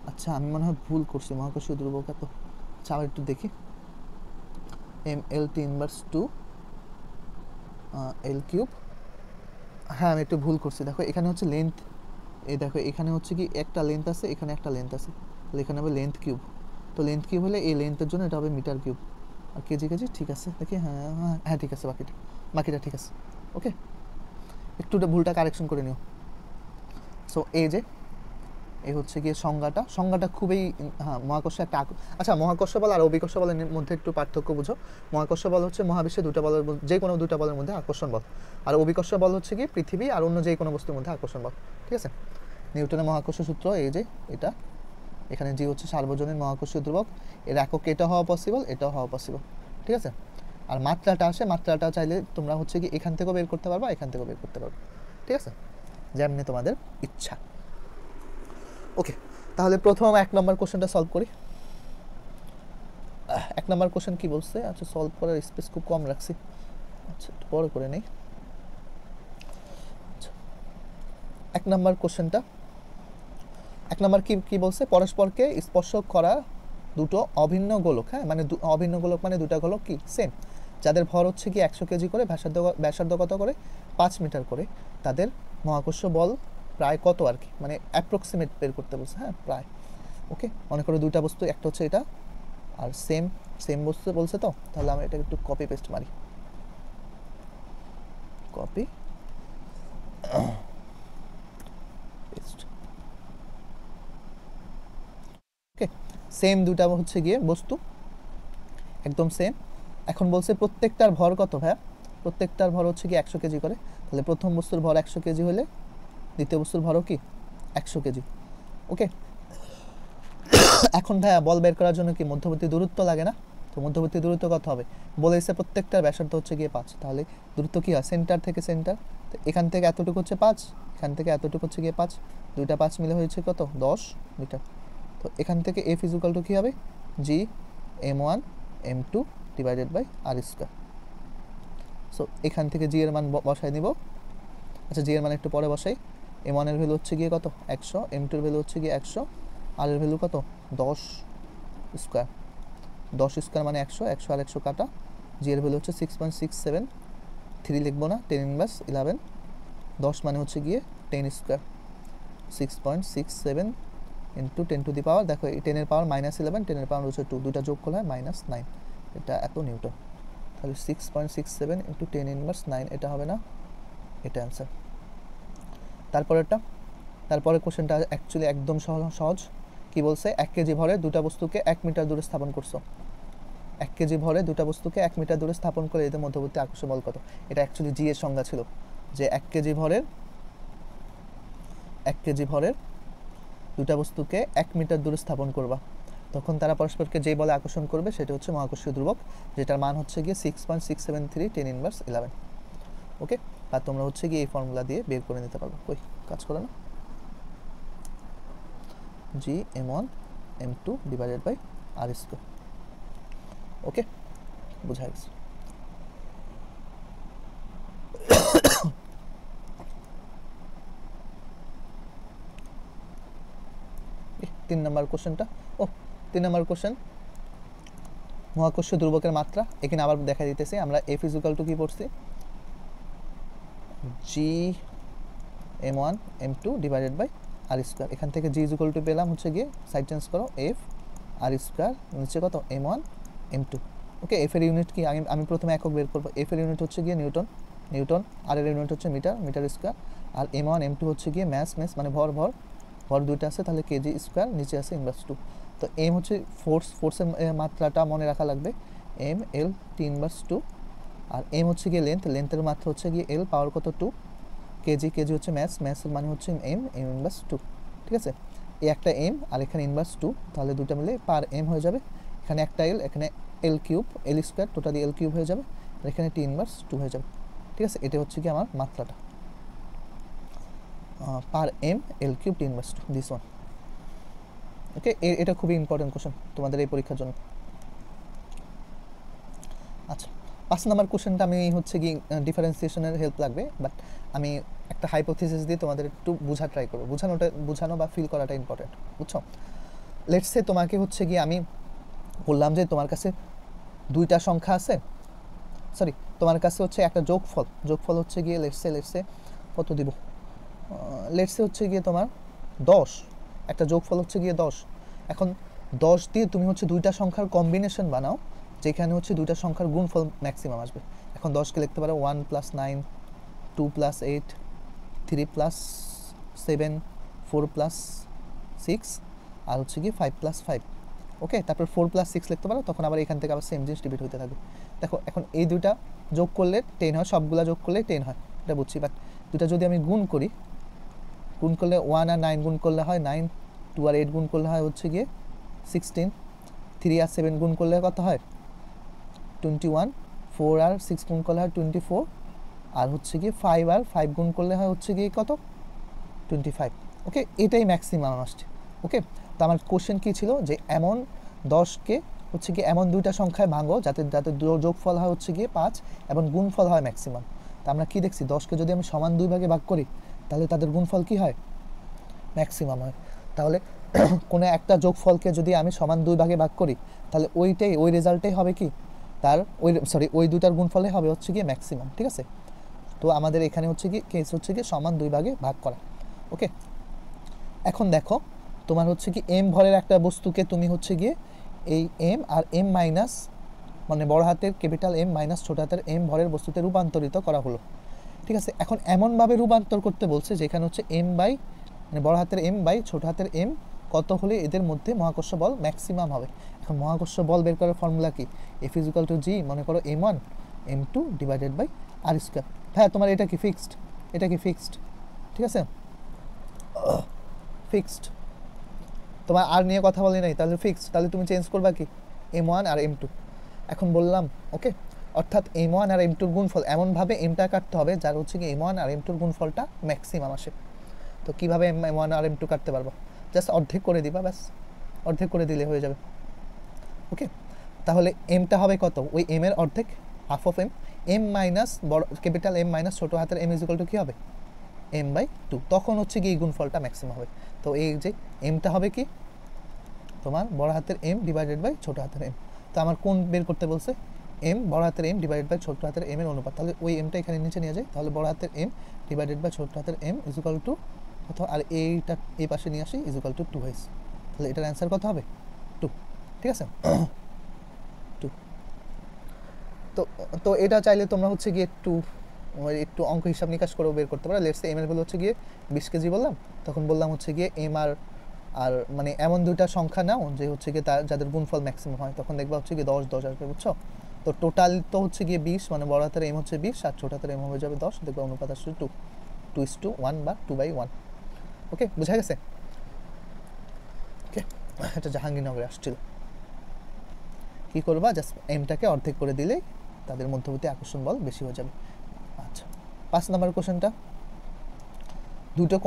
আচ্ছা আমি মনে হয় ভুল করছি, মহাকর্ষীয় ধ্রুবক এত, আচ্ছা আবার একটু দেখি। এম এল টি ইনভার্স 2 এল কিউব, হ্যাঁ আমি একটু ভুল করছি। দেখো এখানে হচ্ছে লেন্থ, এই দেখো এখানে হচ্ছে কি একটা লেন্থ আছে, এখানে একটা লেন্থ আছে, তাহলে এখানে হবে লেন্থ কিউব। তো লেন্থ কিউব হলে এই লেন্থের জন্য এটা হবে মিটার কিউব। আর কেজি কেজি ঠিক আছে, দেখি হ্যাঁ হ্যাঁ হ্যাঁ ঠিক আছে, বাকিটা ঠিক আছে। ওকে, একটু ভুলটা কারেকশন করে নিও। সো এই যে এই হচ্ছে গিয়ে সংজ্ঞাটা খুবই, হ্যাঁ মহাকর্ষ একটা আচ্ছা মহাকর্ষ বল আর অভিকর্ষ বলের মধ্যে একটু পার্থক্য বুঝো। মহাকর্ষ বল হচ্ছে মহাবিশ্বে দুটো বলের, যে কোনো দুটো বলের মধ্যে আকর্ষণ বল, আর অভিকর্ষ বল হচ্ছে কি পৃথিবী আর অন্য যে কোনো বস্তুর মধ্যে আকর্ষণ বল। ঠিক আছে, নিউটনের মহাকর্ষ সূত্র এই যে এটা, এখানে জি হচ্ছে সার্বজনীন মহাকর্ষীয় ধ্রুবক, এর একক এটা হওয়া পসিবল, এটাও হওয়া পসিবল। ঠিক আছে, আর মাত্রাটা আসে, মাত্রাটা চাইলে তোমরা হচ্ছে কি এখান থেকেও বের করতে পারবা, এখান থেকেও বের করতে পারবে। ঠিক আছে, যেমনি তোমাদের ইচ্ছা। ওকে, তাহলে প্রথম 1 নম্বর কোশ্চেনটা সলভ করি। 1 নম্বর কোশ্চেন কি বলছে? আচ্ছা সলভ করার স্পেস খুব কম রাখছি, আচ্ছা একটু বড় করে নেই। 1 নম্বর কোশ্চেনটা, 1 নম্বর কি বলছে? পরস্পরকে স্পর্শ করা দুটো অভিন্ন গোলক, হ্যাঁ মানে অভিন্ন গোলক মানে দুটা গোলক কি সেম, যাদের ভর হচ্ছে কি 100 কেজি করে, ব্যাসার্ধ কত করে 5 মিটার করে, তাদের মহাকর্ষ বল প্রায় কত আর কি, মানে অ্যাপ্রক্সিমেট বের করতে বলছে, হ্যাঁ প্রায়। ওকে, মনে করো দুইটা বস্তু, একটা হচ্ছে এটা আর সেম বস্তু বলছে, তো তাহলে আমি এটা একটু কপি পেস্ট মারি, কপি পেস্ট। ওকে, সেম দুটা হচ্ছে গিয়ে বস্তু একদম সেম। এখন বলছে প্রত্যেকটার ভর কত ভাইয়া? প্রত্যেকটার ভর হচ্ছে কি 100 কেজি করে, তাহলে প্রথম বস্তুর ভর 100 কেজি হলে দ্বিতীয় বস্তুর ভরও কি 100 কেজি। ওকে, এখন ভাইয়া বল বের করার জন্য কি মধ্যবর্তী দূরত্ব লাগে না? তো মধ্যবর্তী দূরত্ব কত হবে? বলেছে প্রত্যেকটার ব্যাসার্ধ হচ্ছে গিয়ে 5, তাহলে দূরত্ব কি হয় সেন্টার থেকে সেন্টার, তো এখান থেকে এতটুকু হচ্ছে 5, এখান থেকে এতটুকু হচ্ছে গিয়ে 5, দুইটা 5 মিলে হয়েছে কত 10 মিটার। তো এখান থেকে এফ ইজুকাল টু কী হবে? G m1 m2 divided by R square. So এখান থেকে জি এর মান বসাই নিব। আচ্ছা জি এর মান একটু পরে বসাই। m1 এর ভ্যালু হচ্ছে গিয়ে কত 100, m2 এর ভ্যালু হচ্ছে গিয়ে 100, আর এর ভ্যালু কত 10 স্কোয়ার। 10 স্কোয়ার মানে 100, 100 আর 100 কাটা, জি এর ভ্যালু হচ্ছে 6.67, 3 লিখবো না, 10 ইনভার্স 11, 10 মানে হচ্ছে গিয়ে 10 স্কোয়ার, 6.67 ইন্টু 10 টু দি পাওয়ার, দেখো এই 10 এর পাওয়ার -11, 10 এর পাওয়ার হচ্ছে 2, দুটা যোগ করলে হয় -9, এটা এত নিউটন। তাহলে 6.67 ইন্টু 10 ইনভার্স 9, এটা হবে না, এটা অ্যান্সার। তারপরে কোশ্চেনটা অ্যাকচুয়ালি একদম সহজ। কি বলছে? 1 কেজি ভরে দুটা বস্তুকে 1 মিটার দূরে স্থাপন করছো। 1 কেজি ভরে দুটা বস্তুকে 1 মিটার দূরে স্থাপন করে এদের মধ্যবর্তী আকর্ষণ বল কত? এটা অ্যাকচুয়ালি জি এর সংজ্ঞা ছিল, যে 1 কেজি ভরের দুটা বস্তুকে 1 মিটার দূরে স্থাপন করবা, তখন তারা পরস্পরকে যেই বলে আকর্ষণ করবে সেটা হচ্ছে মহাকর্ষীয় ধ্রুবক, যেটার মান হচ্ছে গিয়ে 6.673 10 ইনভার্স 11। ওকে, আর তোমরা হচ্ছে গিয়ে এই ফর্মুলা দিয়ে বের করে নিতে পারবে। কই কাজ করে না, G m1 m2 divided by R square. Okay, বোঝা গেছে। তিন নম্বর কোশ্চেনটা, 3 নম্বর কোশ্চেন, মহাকর্ষীয় ধ্রুবকের মাত্রা। এখানে আবার দেখা দিতেছে আমরা এফ ইজুকাল টু কি পড়ছি, G m1 m2 divided by R square. এখান থেকে জি ইজুকাল টু পেলাম হচ্ছে গিয়ে সাইড চেঞ্জ করো এফ আর স্কোয়ার, নিচে কত m1 m2। ওকে, এফ এর ইউনিট কি আমি প্রথমে একক বের করবো। এফ এর ইউনিট হচ্ছে গিয়ে নিউটন, আর এর ইউনিট হচ্ছে মিটার স্কোয়ার, আর m1 m2 হচ্ছে গিয়ে ম্যাস মানে ভর দুইটা আছে, তাহলে কেজি স্কোয়ার, নিচে আছে ইনভার্স 2। তো এম হচ্ছে ফোর্সের মাত্রাটা মনে রাখা লাগবে, এম এল টি ইনভার্স 2, আর এম হচ্ছে গিয়ে লেন্থের মাত্রা হচ্ছে গিয়ে এল, পাওয়ার কত 2, কেজি হচ্ছে ম্যাসের মানে হচ্ছে এম ইনভার্স 2। ঠিক আছে, এই একটা এম আর এখানে ইনভার্স 2, তাহলে দুটো মিলে পার এম হয়ে যাবে। এখানে একটা এল, এখানে এল কিউব, এল স্কোয়ার, টোটালি এল কিউব হয়ে যাবে, আর এখানে টি ইনভার্স 2 হয়ে যাবে। ঠিক আছে, এটা হচ্ছে কি আমার মাত্রাটা। Per M L cube T inverse two, this one. Okay, এটা খুবই ইম্পর্টেন্ট কোশ্চেন তোমাদের এই পরীক্ষার জন্য। আচ্ছা, 5 নম্বর কোশ্চেনটা আমি হচ্ছে কি ডিফারেন্সিয়েশনের হেল্প লাগবে, বাট আমি একটা হাইপোথিসিস দিয়ে তোমাদের একটু বোঝা ট্রাই করবো। বোঝানো বা ফিল করাটা ইম্পর্টেন্ট, বুঝছো? লেটস সে তোমাকে হচ্ছে কি আমি বললাম যে তোমার কাছে দুইটা সংখ্যা আছে, সরি তোমার কাছে হচ্ছে একটা যোগফল হচ্ছে গিয়ে লেটস সে কত দিব, লেটস সে হচ্ছে গিয়ে তোমার 10, একটা যোগফল হচ্ছে গিয়ে 10। এখন 10 দিয়ে তুমি হচ্ছে দুইটা সংখ্যার কম্বিনেশন বানাও যেখানে হচ্ছে দুইটা সংখ্যার গুণফল ম্যাক্সিমাম আসবে। এখন 10কে লিখতে পারো 1 + 9, 2 + 8, 3 + 7, 4 + 6, আর হচ্ছে গিয়ে 5 + 5। ওকে, তারপর 4 + 6 লিখতে পারো, তখন আবার এখান থেকে আবার সেম জিনিস রিপিট হতে থাকবে। দেখো এখন এই দুইটা যোগ করলে 10 হয়, সবগুলা যোগ করলে 10 হয়, এটা বুঝছি। বাট দুটা যদি আমি গুণ করলে 1 আর 9 গুণ করলে হয় 9, 2 আর 8 গুণ করলে হয় হচ্ছে গিয়ে 16, 3 আর 7 গুণ করলে কত হয় 21, 4 আর 6 গুণ করলে হয় 24, আর হচ্ছে গিয়ে 5 আর 5 গুণ করলে হয় হচ্ছে গিয়ে কত 25। ওকে, এটাই ম্যাক্সিমাম আসছে। ওকে, তো আমার কোশ্চেন কী ছিল যে এমন 10কে হচ্ছে গিয়ে এমন দুইটা সংখ্যায় ভাঙো যাতে যোগফল হয় হচ্ছে গিয়ে 5 এবং গুণফল হয় ম্যাক্সিমাম। তো আমরা কী দেখছি, 10কে যদি আমি সমান 2 ভাগে ভাগ করি তাহলে তাদের গুণফল কী হয়, ম্যাক্সিমাম হয়। তাহলে কোনো একটা যোগফলকে যদি আমি সমান 2 ভাগে ভাগ করি তাহলে ওই রেজাল্টটাই হবে কি তার ওই দুটার গুণফলে হবে হচ্ছে গিয়ে ম্যাক্সিমাম। ঠিক আছে, তো আমাদের এখানে হচ্ছে কি কেস হচ্ছে কি সমান 2 ভাগে ভাগ করা। ওকে, এখন দেখো তোমার হচ্ছে কি এম ভরের একটা বস্তুকে তুমি হচ্ছে গিয়ে এই এম আর এম মাইনাস মানে বড় হাতের ক্যাপিটাল এম মাইনাস ছোট হাতের এম ভরের বস্তুতে রূপান্তরিত করা হলো। ঠিক আছে, এখন এমনভাবে রূপান্তর করতে বলছে যেখানে হচ্ছে এম বাই মানে বড় হাতের এম বাই ছোট হাতের এম কত হলে এদের মধ্যে মহাকর্ষ বল ম্যাক্সিমাম হবে। এখন মহাকর্ষ বল বের করার ফর্মুলা কি, F = G, মনে করো m1 m2 divided by r square. হ্যাঁ, তোমার এটা কি ফিক্সড, ঠিক আছে, ফিক্সড, তোমার আর নিয়ে কথা বলি নাই, তাহলে ফিক্সড, তাহলে তুমি চেঞ্জ করবা কি m1 আর m2। এখন বললাম ওকে, অর্থাৎ m1 আর m2 গুণফল এমনভাবে mটা কাটতে হবে যার হচ্ছে কি m1 আর m2 গুণফলটা ম্যাক্সিমাম আসে। তো কীভাবে m1 আর m2 কাটতে পারবো, জাস্ট অর্ধেক করে দিবা, ব্যাস অর্ধেক করে দিলে হয়ে যাবে। ওকে, তাহলে এমটা হবে কত, ওই এম এর অর্ধেক, হাফ অফ এম মাইনাস বড় ক্যাপিটাল এম মাইনাস ছোটো হাতের এম = কী হবে m/2, তখন হচ্ছে কি এই গুণফলটা ম্যাক্সিমাম হবে। তো এই যে এমটা হবে কি তোমার বড় হাতের এম ডিভাইডেড বাই ছোটো হাতের এম। তো আমার কোন বের করতে বলছে, এম বড় হাতের এম ডিভাইডেড বাই ছোটো হাতের এম এর অনুপাত। তাহলে ওই এমটা এখানে নিচে নিয়ে যায়, তাহলে বড় হাতের এম ডিভাইডেড বাই ছোটো হাতের এম = কত, আর এইটা এই পাশে নিয়ে আসি = 2 হয়েছে। তাহলে এটার অ্যান্সার কত হবে 2। ঠিক আছে, 2। তো তো এটা চাইলে তোমরা হচ্ছে গিয়ে একটু অঙ্ক হিসাব নিকাশ করেও বের করতে পারো। লেটস সে এম এর ভ্যালু হচ্ছে গিয়ে 20 কেজি বললাম, তখন বললাম হচ্ছে গিয়ে এম আর মানে এমন দুইটা সংখ্যা নাও যে হচ্ছে গিয়ে যাদের গুণফল ম্যাক্সিমাম হয়, তখন দেখবা হচ্ছে গিয়ে 10 আসবে, বুঝছো? তো টোটাল তো হচ্ছে গিয়ে 20, মানে বড় হাতের এম হচ্ছে 20 আর ছোট হাতের এম হয়ে যাবে 10, দেখবা অনুপাত আসছে 2:1 বা 2/1। ওকে, বুঝা গেছে? ওকে, এটা জাহাঙ্গীরনগরে আসছিল। কী করবা, জাস্ট এমটাকে অর্ধেক করে দিলেই তাদের মধ্যবর্তী আকর্ষণ বল বেশি হয়ে যাবে। আচ্ছা, 5 নম্বর কোশ্চেনটা, দুটি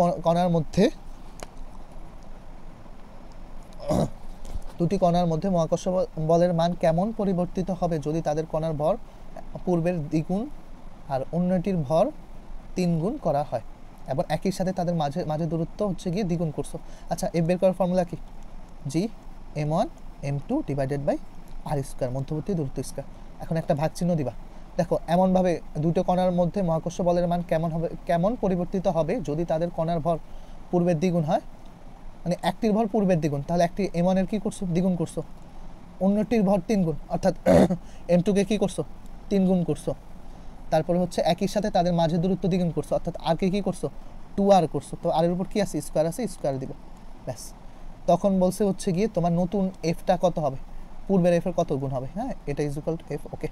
কণার মধ্যে মহাকর্ষ বলের মান কেমন পরিবর্তিত হবে যদি তাদের কণার ভর পূর্বের দ্বিগুণ আর অন্যটির ভর 3 গুণ করা হয় এবং একই সাথে তাদের মাঝে দূরত্ব হচ্ছে গিয়ে দ্বিগুণ করছো। আচ্ছা, এফ বের করার ফর্মুলা কি, G m1 m2 divided by r square, মধ্যবর্তী দূরত্ব স্কয়ার। এখন একটা ভাগ চিহ্ন দিবা। দেখো এমনভাবে দুটো কণার মধ্যে মহাকর্ষ বলের মান কেমন পরিবর্তিত হবে যদি তাদের কণার ভর পূর্বের দ্বিগুণ হয়, মানে একটির ভর পূর্বের দ্বিগুণ, তাহলে একটি m1 এর কী করছো, দ্বিগুণ করছো, অন্যটির ভর 3 গুণ, অর্থাৎ m2কে কী করছো 3 গুণ করছো, তারপরে হচ্ছে একই সাথে তাদের মাঝে দূরত্ব দ্বিগুণ করছো, অর্থাৎ আরকে কী করছো 2r করছো। তো আর এর উপর কী আছে, স্কোয়ার আছে, স্কোয়ার দিবে, ব্যাস। তখন বলছে হচ্ছে গিয়ে তোমার নতুন এফটা কত হবে, পূর্বের এফের কত গুণ হবে। হ্যাঁ, এটা = f। ওকে,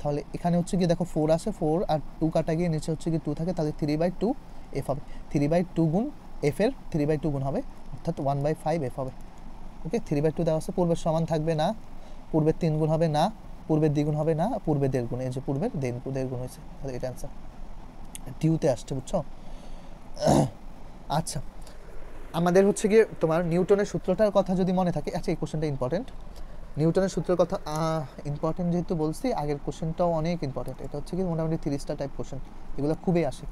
তাহলে এখানে হচ্ছে গিয়ে দেখো 4 আছে, 4 আর 2 কাটা গিয়ে নিচে হচ্ছে গিয়ে 2 থাকে, তাহলে 3/2 f হবে। 3/2 গুণ এফের 3/2 গুণ হবে, অর্থাৎ 1/5 f হবে। ওকে, 3/2 দেওয়া আছে, পূর্বের সমান থাকবে না, পূর্বের 3 গুণ হবে না, পূর্বের দ্বিগুণ হবে না, পূর্বের 1.5 গুণ, এই যে পূর্বের 1.5 গুণ হয়েছে, তাহলে এটা অ্যান্সার ডিউতে আসছে, বুঝছো? আচ্ছা, আমাদের হচ্ছে গিয়ে তোমার নিউটনের সূত্রটার কথা যদি মনে থাকে, আচ্ছা এই কোশ্চেনটা ইম্পর্টেন্ট, নিউটনের সূত্রের কথা ইম্পর্টেন্ট যেহেতু বলছি, আগের কোশ্চেনটাও অনেক ইম্পর্টেন্ট, এটা হচ্ছে কি মোটামুটি 30টা টাইপ কোশ্চেন, এগুলো খুবই আসে।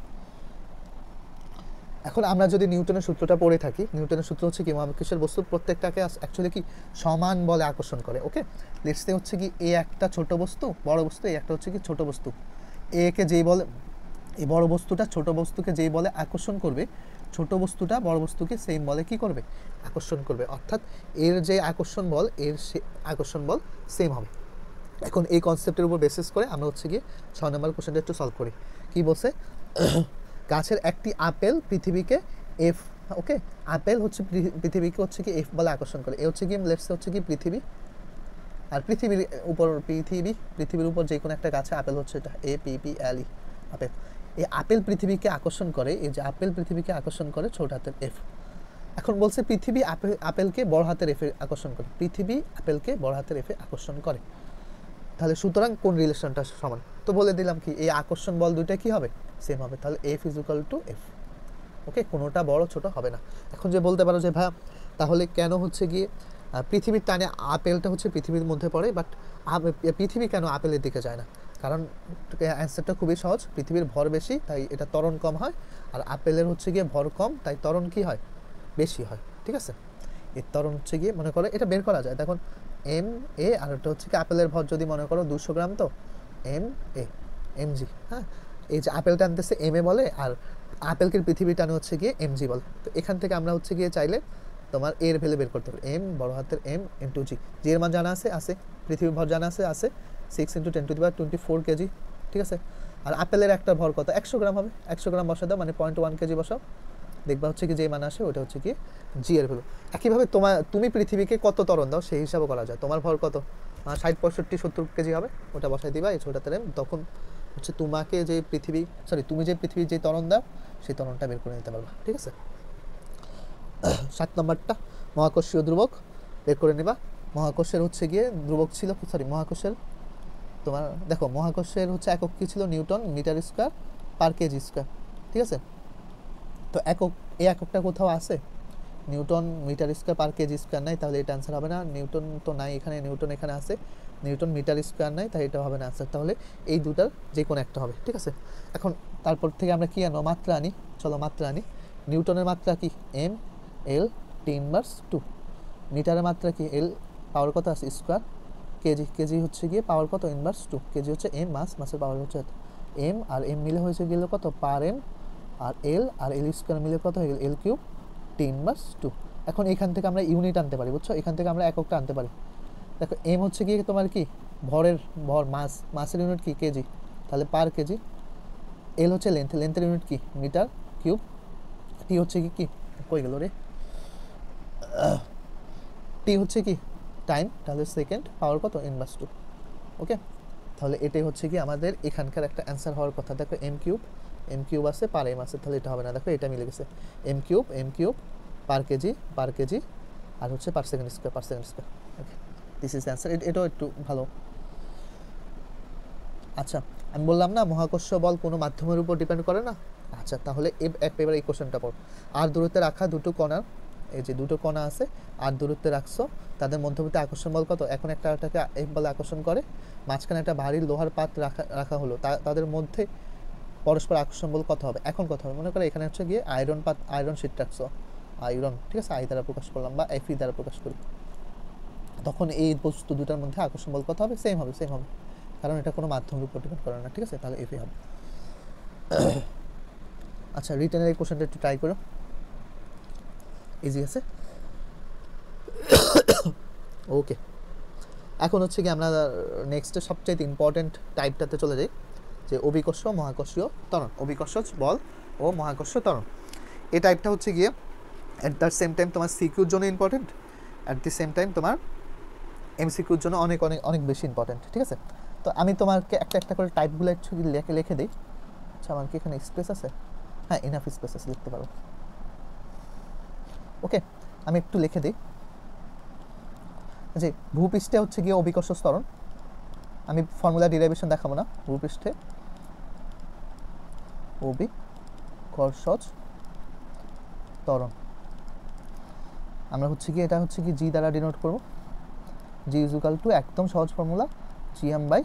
এখন আমরা যদি নিউটনের সূত্রটা পড়ে থাকি, নিউটনের সূত্র হচ্ছে কি মহাবিশ্বের বস্তু প্রত্যেকটাকে অ্যাকচুয়ালি কি সমান বলে আকর্ষণ করে। ওকে, লেটস সে হচ্ছে কি এ একটা ছোট বস্তু, বড় বস্তু, এ একটা হচ্ছে কি ছোট বস্তু, এ কে যেই বলে, এই বড় বস্তুটা ছোট বস্তুকে যেই বলে আকর্ষণ করবে, ছোট বস্তুটা বড় বস্তুকে সেম বলে কি করবে, আকর্ষণ করবে, অর্থাৎ এর যে আকর্ষণ বল, এর আকর্ষণ বল সেম হবে। এখন এই কনসেপ্টের উপর বেসিস করে আমরা হচ্ছে গিয়ে 6 নম্বর কোশ্চেনটা একটু সলভ করি। কি বলছে, গাছের একটি আপেল পৃথিবীকে এফ, ওকে, আপেল হচ্ছে পৃথিবীকে হচ্ছে কি এফ বলে আকর্ষণ করে। এ হচ্ছে কি লেটস হচ্ছে কি পৃথিবী, আর পৃথিবীর উপর পৃথিবীর উপর যে কোনো একটা গাছে আপেল হচ্ছে এটা APPLE আপেল। এই আপেল পৃথিবীকে আকর্ষণ করে, এই যে আপেল পৃথিবীকে আকর্ষণ করে ছোট হাতের এফ। এখন বলছে পৃথিবী আপেলকে বড় হাতের এফে আকর্ষণ করে, পৃথিবী আপেলকে বড় হাতের এফে আকর্ষণ করে। তাহলে সুতরাং কোন রিলেশনটা সমান, তো বলে দিলাম কি এই আকর্ষণ বল দুইটা কি হবে, সেম হবে, তাহলে F = F। ওকে, কোনোটা বড় ছোট হবে না। এখন যে বলতে পারো যে ভাই তাহলে কেন হচ্ছে গিয়ে পৃথিবীর টানে আপেলটা হচ্ছে পৃথিবীর মধ্যে পড়ে, বাট পৃথিবী কেন আপেলের দিকে যায় না? কারণ অ্যান্সারটা খুবই সহজ, পৃথিবীর ভর বেশি তাই এটা ত্বরণ কম হয়, আর আপেলের হচ্ছে গিয়ে ভর কম তাই ত্বরণ কি হয়, বেশি হয়। ঠিক আছে, এর ত্বরণ হচ্ছে গিয়ে মনে করো এটা বের করা যায়, দেখুন MA, আর এটা হচ্ছে কি আপেলের ভর যদি মনে করো 200 গ্রাম, তো MA mg। হ্যাঁ, এই যে আপেল টানতেছে MA বলে, আর আপেলকে পৃথিবী টানে হচ্ছে গিয়ে mg বলে। তো এখান থেকে আমরা হচ্ছে গিয়ে চাইলে তোমার এর ভ্যালু বের করতে পারি, m বড় হাতের M × g, জি এর মান জানা আছে, পৃথিবীর ভর জানা আছে 6 × 10⁻24 কেজি। ঠিক আছে, আর আপেলের একটা ভর কত, 100 গ্রাম হবে, 100 গ্রাম বসা দাও, মানে 0.1 কেজি বসাও, দেখবা হচ্ছে কি যে মান আসে ওটা হচ্ছে কি জি এর ভ্যালু। একইভাবে তুমি পৃথিবীকে কত ত্বরণ দাও সেই হিসাবে করা যায়, তোমার ভর কত 60 65 70 কেজি হবে, ওটা বসাই দিবা এই ছোটাতে, তখন হচ্ছে তোমাকে যে তুমি যে পৃথিবীর যে ত্বরণ দাও সেই ত্বরণটা বের করে নিতে পারবা। ঠিক আছে, 7 নম্বরটা মহাকর্ষীয় ধ্রুবক বের করে নেবা। মহাকর্ষের হচ্ছে গিয়ে ধ্রুবক ছিল, মহাকর্ষের তোমার দেখো মহাকর্ষের হচ্ছে একক কি ছিল, newton metre square per kg square. ঠিক আছে, তো এই এককটা কোথাও আছে, newton metre square per kg square নাই, তাহলে এটা অ্যান্সার হবে না। নিউটন তো নাই এখানে, নিউটন এখানে আছে, নিউটন মিটার স্কোয়ার নাই, তাই এটা হবে না অ্যান্সার, তাহলে এই দুটার যে কোনো একটা হবে। ঠিক আছে, এখন তারপর থেকে আমরা কি আনবো, মাত্রা আনি, চলো মাত্রা আনি। নিউটনের মাত্রা কি M/L/T², মিটারের মাত্রা কি L পাওয়ার কত আছে স্কোয়ার, কেজি হচ্ছে গিয়ে পাওয়ার কত ইনভার্স 2, কেজি হচ্ছে M, মাসের পাওয়ার হচ্ছে M, আর M মিলে হয়েছে গেল কত পার M, আর L স্কোয়ার মিলে কত হয়ে গেল L³ T²। এখন এখান থেকে আমরা ইউনিট আনতে পারি, বুঝছো, এখান থেকে আমরা এককটা আনতে পারি। দেখো M হচ্ছে কি তোমার কি ভর মাসের ইউনিট কি কেজি, তাহলে পার কেজি। L হচ্ছে লেন্থের ইউনিট কি মিটার কিউব, T হচ্ছে কি কই গেল রে, T হচ্ছে কি টাইম, তাহলে সেকেন্ড, পাওয়ার কত ইনভার্স 2। ওকে, তাহলে এটাই হচ্ছে কি আমাদের এখানকার একটা অ্যান্সার হওয়ার কথা। দেখো M³ আছে, পার M আছে, তাহলে এটা হবে না, দেখো এটা মিলে গেছে, M³ পার কেজি আর হচ্ছে per second square. Okay, this is answer, এটাও একটু ভালো। আচ্ছা, আমি বললাম না মহাকর্ষ বল কোনো মাধ্যমের উপর ডিপেন্ড করে না। আচ্ছা, তাহলে এবার এই কোশ্চেনটা পড়। আর দূরত্বে রাখা দুটো কণা, এই যে দুটো কণা আছে আর দূরত্বে রাখছো, তাদের মধ্যবর্তী আকর্ষণ বল কত, এখন একটাকে F বলে আকর্ষণ করে, মাঝখানে একটা ভারী লোহার পাত রাখা হলো, তাদের মধ্যে পরস্পর আকর্ষণ বল কত হবে। এখন কত হবে, মনে করো এখানে হচ্ছে গিয়ে আয়রন শিট রাখছো, আয়রন, ঠিক আছে, আই দ্বারা প্রকাশ করলাম বা Fe দ্বারা প্রকাশ করি, তখন এই বস্তু দুটার মধ্যে আকর্ষণ বল কত হবে, সেম হবে, কারণ এটা কোনো মাধ্যমের উপর ডিপেন্ড করে না। ঠিক আছে, তাহলে Fe হবে। আচ্ছা, রিটেনের এই কোশ্চেনটা একটু ট্রাই করো, ইজি আছে। ওকে, এখন হচ্ছে কি আমরা নেক্সট সবচেয়ে ইম্পর্টেন্ট টাইপটাতে চলে যাই, যে অভিকর্ষ মহাকর্ষীয় ত্বরণ, অভিকর্ষ বল ও মহাকর্ষীয় ত্বরণ। এই টাইপটা হচ্ছে গিয়ে অ্যাট দ্য সেম টাইম তোমার সিকিউর জন্য important, at the same time তোমার MCQর জন্য অনেক অনেক অনেক বেশি ইম্পর্টেন্ট। ঠিক আছে, তো আমি তোমাকে একটা করে টাইপগুলো একটু লিখে দিই। আচ্ছা, আমার কি এখানে স্পেস আছে, হ্যাঁ ইনাফ স্পেস আছে, লিখতে পারো। ওকে, আমি একটু লিখে দিই যে ভূপৃষ্ঠে হচ্ছে গিয়ে অভিকর্ষ ত্বরণ, আমি ফর্মুলা ডিরাইভেশন দেখাবো না, ভূপৃষ্ঠে অভিকর্ষজ ত্বরণ। আমরা হচ্ছে কি এটা হচ্ছে কি জি দ্বারা ডিনোট করব, জি ইজ ইকুয়াল টু একদম সহজ formula GM by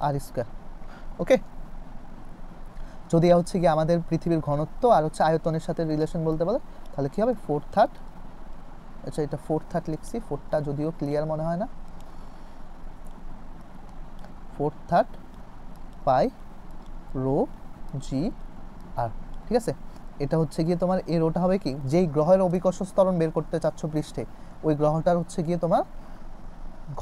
R square. Okay, যদি হচ্ছে কি আমাদের পৃথিবীর ঘনত্ব আর হচ্ছে আয়তনের সাথে রিলেশন বলতে বলে, তাহলে কি হবে 4/3, আচ্ছা এটা 4/3 লিখছি, 4টা যদিও ক্লিয়ার মনে হয় না, 4/3 পাই রো জি আর। ঠিক আছে, এটা হচ্ছে গিয়ে তোমার এই রোটা হবে কি, যেই গ্রহের অভিকর্ষ ত্বরণ বের করতে চাচ্ছ পৃষ্ঠে, ওই গ্রহটার হচ্ছে গিয়ে তোমার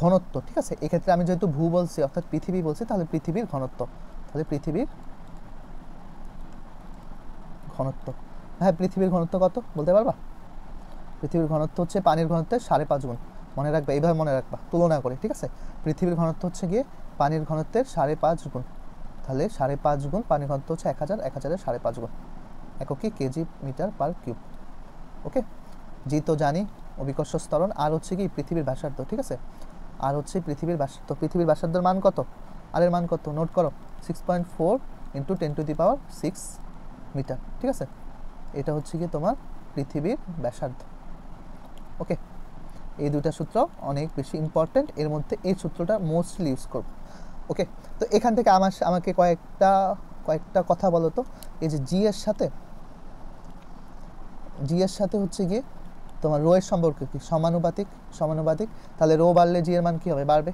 ঘনত্ব। ঠিক আছে, এক্ষেত্রে আমি যেহেতু ভূ বলছি অর্থাৎ পৃথিবী বলছি, তাহলে পৃথিবীর ঘনত্ব, তাহলে পৃথিবীর ঘনত্ব। হ্যাঁ, পৃথিবীর ঘনত্ব কত বলতে পারবা? পৃথিবীর ঘনত্ব হচ্ছে পানির ঘনত্বের 5.5 গুণ। মনে রাখবা, এইভাবে মনে রাখবা তুলনা করে। ঠিক আছে, পৃথিবীর ঘনত্ব হচ্ছে গিয়ে পানির ঘনত্বের 5.5 গুণ, তাহলে 5.5 গুণ পানির ঘনত্ব হচ্ছে 1000, 1000-এর 5.5 গুণ, এককে কেজি মিটার পার কিউব। ওকে, জি তো জানি অভিকর্ষ ত্বরণ, আর হচ্ছে কি পৃথিবীর ব্যাসার্ধ। ঠিক আছে, আর হচ্ছে পৃথিবীর ব্যাসার্ধ, পৃথিবীর ব্যাসার্ধের মান কত, আর এর মান কত নোট করো, 6.4 × 10⁶ মিটার। ঠিক আছে, এটা হচ্ছে কি তোমার পৃথিবীর ব্যাসার্ধ। ওকে, এই দুইটা সূত্র অনেক বেশি ইম্পর্টেন্ট, এর মধ্যে এই সূত্রটা মোস্টলি ইউজ করব। ওকে, তো এখান থেকে আমাকে কয়েকটা কথা বলো তো, এই যে জি এর সাথে হচ্ছে গিয়ে তোমার রো এর সম্পর্ক কি, সমানুপাতিক। তাহলে রো বাড়লে জি এর মান কি হবে, বাড়বে।